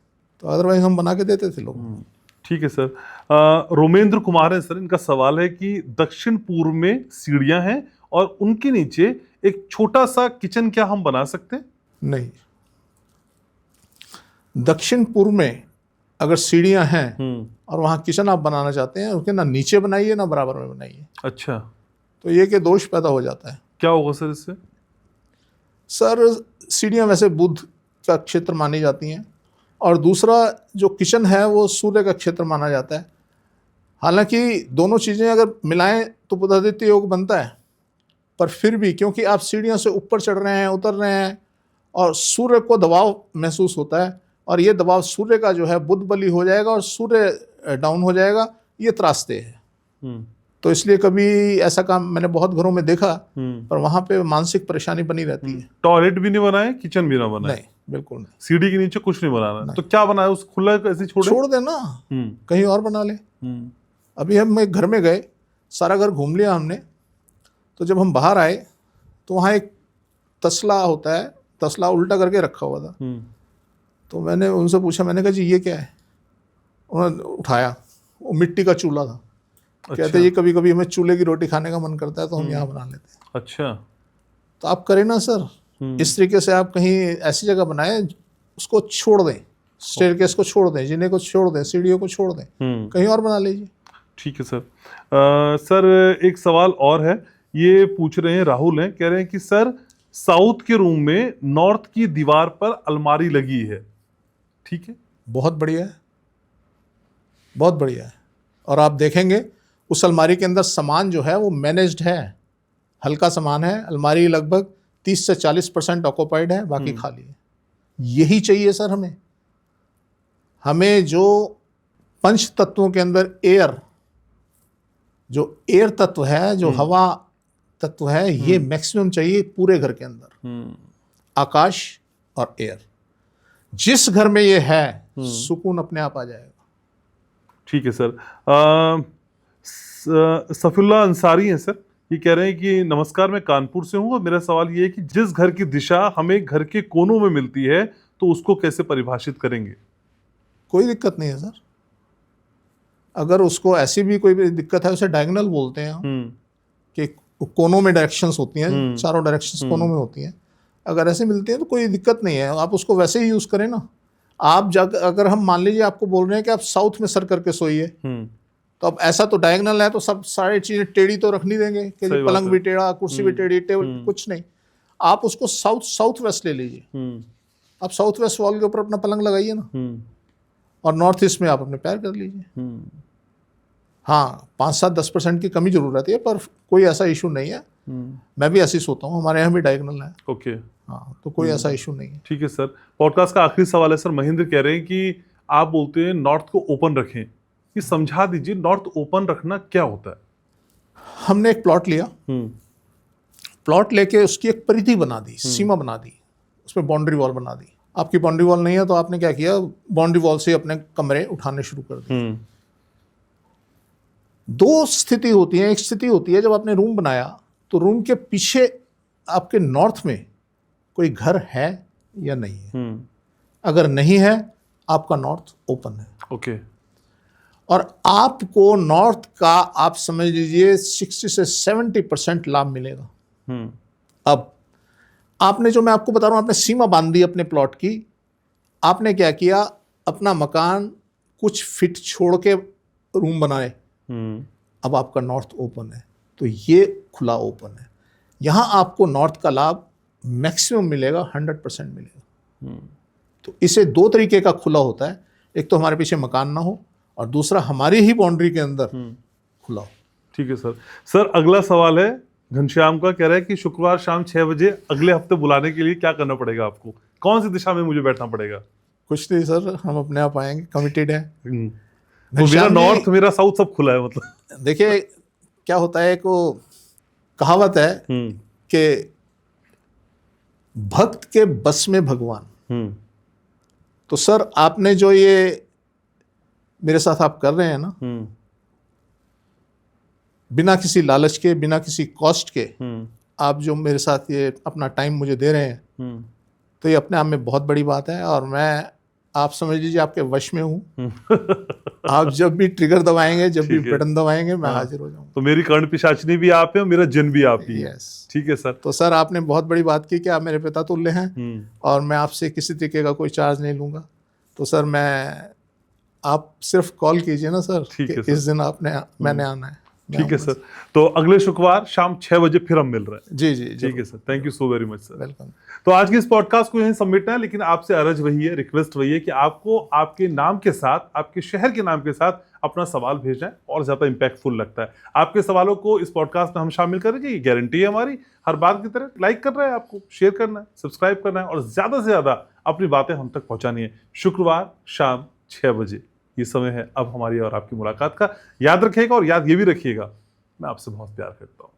तो अदरवाइज हम बना के देते थे लोगों को। ठीक है सर। रोमेंद्र कुमार है सर, इनका सवाल है कि दक्षिण पूर्व में सीढ़ियां हैं और उनके नीचे एक छोटा सा किचन, क्या हम बना सकते हैं? नहीं, दक्षिण पूर्व में अगर सीढ़ियां हैं और वहाँ किचन आप बनाना चाहते हैं, उसके ना नीचे बनाइए ना बराबर में बनाइए। अच्छा। तो ये कि दोष पैदा हो जाता है। क्या होगा सर इससे? सर, सीढ़ियाँ वैसे बुध का क्षेत्र मानी जाती हैं, और दूसरा जो किचन है वो सूर्य का क्षेत्र माना जाता है। हालांकि दोनों चीज़ें अगर मिलाएं तो बुधादित्य योग बनता है, पर फिर भी क्योंकि आप सीढ़ियों से ऊपर चढ़ रहे हैं, उतर रहे हैं, और सूर्य को दबाव महसूस होता है, और ये दबाव सूर्य का जो है बुध बली हो जाएगा और सूर्य डाउन हो जाएगा, ये त्रासते है। तो इसलिए कभी ऐसा काम मैंने बहुत घरों में देखा, पर वहाँ पे मानसिक परेशानी बनी रहती है। टॉयलेट भी नहीं बनाए, किचन भी ना बनाए? नहीं, बिल्कुल नहीं। सीढ़ी के नीचे कुछ नहीं बनाना, तो क्या बनाए? उस खुला ऐसे छोड़ देना, कहीं और बना ले। अभी हम एक घर में गए, सारा घर घूम लिया हमने, तो जब हम बाहर आए तो वहाँ एक तसला होता है, तसला उल्टा करके रखा हुआ था। तो मैंने उनसे पूछा, मैंने कहा जी ये क्या है? उन्होंने उठाया, वो मिट्टी का चूल्हा था। अच्छा। कहते ये कभी कभी हमें चूल्हे की रोटी खाने का मन करता है तो हम यहाँ बना लेते हैं। अच्छा। तो आप करें ना सर, इस तरीके से आप कहीं ऐसी जगह बनाएं, उसको छोड़ दें, स्टेयरकेस को छोड़ दें, जीने को छोड़ दें, सीढ़ियों को छोड़ दें, कहीं और बना लीजिए। ठीक है सर। सर एक सवाल और है, ये पूछ रहे हैं, राहुल हैं, कह रहे हैं कि सर साउथ के रूम में नॉर्थ की दीवार पर अलमारी लगी है, ठीक है? बहुत बढ़िया है, बहुत बढ़िया है। और आप देखेंगे उस अलमारी के अंदर सामान जो है वो मैनेज्ड है, हल्का सामान है। अलमारी लगभग 30 से 40% ऑक्यूपाइड है, बाकी खाली है। यही चाहिए सर हमें। हमें जो पंच तत्वों के अंदर एयर, जो एयर तत्व है, जो हवा तत्व है, ये मैक्सिमम चाहिए पूरे घर के अंदर। आकाश और एयर, जिस घर में ये है, सुकून अपने आप आ जाएगा। ठीक है सर। सफिल्ला अंसारी हैं सर, ये कह रहे हैं कि नमस्कार, मैं कानपुर से हूँ और मेरा सवाल ये है कि जिस घर की दिशा हमें घर के कोनों में मिलती है तो उसको कैसे परिभाषित करेंगे? कोई दिक्कत नहीं है सर। अगर उसको ऐसी भी कोई भी दिक्कत है, उसे डायगोनल बोलते हैं हम, कि कोनों में डायरेक्शंस होती हैं, चारों डायरेक्शंस कोनों में होती हैं। अगर ऐसे मिलती हैं तो कोई दिक्कत नहीं है, आप उसको वैसे ही यूज़ करें ना। आप अगर हम मान लीजिए आपको बोल रहे हैं कि आप साउथ में सर करके सोइए, तो अब ऐसा तो डायगोनल है तो सब सारी चीज़ें टेढ़ी तो रख नहीं देंगे कि पलंग भी टेढ़ा, कुर्सी भी टेढ़ी, टेबल कुछ नहीं। आप उसको साउथ वेस्ट ले लीजिए। आप साउथ वेस्ट वॉल के ऊपर अपना पलंग लगाइए ना, और नॉर्थ ईस्ट में आप अपने पैर कर लीजिए। हाँ, 5-7-10% की कमी जरूर रहती है, पर कोई ऐसा इशू नहीं है। मैं भी ऐसे ही सोता हूँ, हमारे यहाँ भी डायगोनल है। ओके। हाँ, तो कोई ऐसा इशू नहीं है। ठीक है सर। पॉडकास्ट का आखिरी सवाल है सर, महेंद्र कह रहे हैं कि आप बोलते हैं नॉर्थ को ओपन रखें, ये समझा दीजिए, नॉर्थ ओपन रखना क्या होता है? हमने एक प्लॉट लिया, प्लॉट लेके उसकी एक परिधि बना दी, सीमा बना दी, उसमें बाउंड्री वॉल बना दी। आपकी बाउंड्री वॉल नहीं है तो आपने क्या किया, बाउंड्री वॉल से अपने कमरे उठाने शुरू कर दिए। दो स्थिति होती है। एक स्थिति होती है जब आपने रूम बनाया तो रूम के पीछे आपके नॉर्थ में कोई घर है या नहीं है। अगर नहीं है, आपका नॉर्थ ओपन है। ओके। और आपको नॉर्थ का, आप समझ लीजिए 60 से 70% लाभ मिलेगा। अब आपने, जो मैं आपको बता रहा हूं, आपने सीमा बांध दी अपने प्लॉट की। आपने क्या किया, अपना मकान कुछ फिट छोड़ के रूम बनाए, अब आपका नॉर्थ ओपन है, तो ये खुला ओपन है। यहाँ आपको नॉर्थ का लाभ मैक्सिमम मिलेगा, 100% मिलेगा। तो इसे दो तरीके का खुला होता है, एक तो हमारे पीछे मकान ना हो और दूसरा हमारी ही बाउंड्री के अंदर खुला हो। ठीक है सर। सर अगला सवाल है घनश्याम का, कह रहा है कि शुक्रवार शाम 6 बजे अगले हफ्ते बुलाने के लिए क्या करना पड़ेगा आपको, कौन सी दिशा में मुझे बैठना पड़ेगा? कुछ नहीं सर, हम अपने आप आएंगे, कमिटेड है। तो मेरा नॉर्थ मेरा साउथ सब खुला है मतलब। देखिए क्या होता है, एक वो कहावत है कि भक्त के बस में भगवान। तो सर आपने जो ये मेरे साथ आप कर रहे हैं ना, बिना किसी लालच के, बिना किसी कॉस्ट के आप जो मेरे साथ ये अपना टाइम मुझे दे रहे हैं, तो ये अपने आप में बहुत बड़ी बात है। और मैं, आप समझ लीजिए, आपके वश में हूँ। आप जब भी ट्रिगर दबाएंगे, जब भी बटन दबाएंगे, मैं हाजिर हो जाऊंगा। तो मेरी कर्ण पिशाचिनी भी आप है और मेरा जिन भी आप ही है। ठीक है सर। तो सर आपने बहुत बड़ी बात की कि आप मेरे पिता तुल्य हैं और मैं आपसे किसी तरीके का कोई चार्ज नहीं लूंगा। तो सर आप सिर्फ कॉल कीजिए ना सर, कि इस दिन मैंने आना है। ठीक है सर। तो अगले शुक्रवार शाम 6 बजे फिर हम मिल रहे हैं। जी जी ठीक है sir, thank you so very much sir. Welcome. तो आज के इस पॉडकास्ट को यहीं सबमिटना है, लेकिन आपसे अर्ज वही है, रिक्वेस्ट वही है कि आपको आपके नाम के साथ, आपके शहर के नाम के साथ अपना सवाल भेजना है और ज्यादा इंपैक्टफुल लगता है। आपके सवालों को इस पॉडकास्ट में हम शामिल करेंगे, ये गारंटी है हमारी। हर बार की तरह लाइक करना है, आपको शेयर करना है, सब्सक्राइब करना है और ज्यादा से ज्यादा अपनी बातें हम तक पहुंचानी है। शुक्रवार शाम 6 बजे ये समय है अब हमारी और आपकी मुलाकात का। याद रखिएगा और याद ये भी रखिएगा, मैं आपसे बहुत प्यार करता हूँ।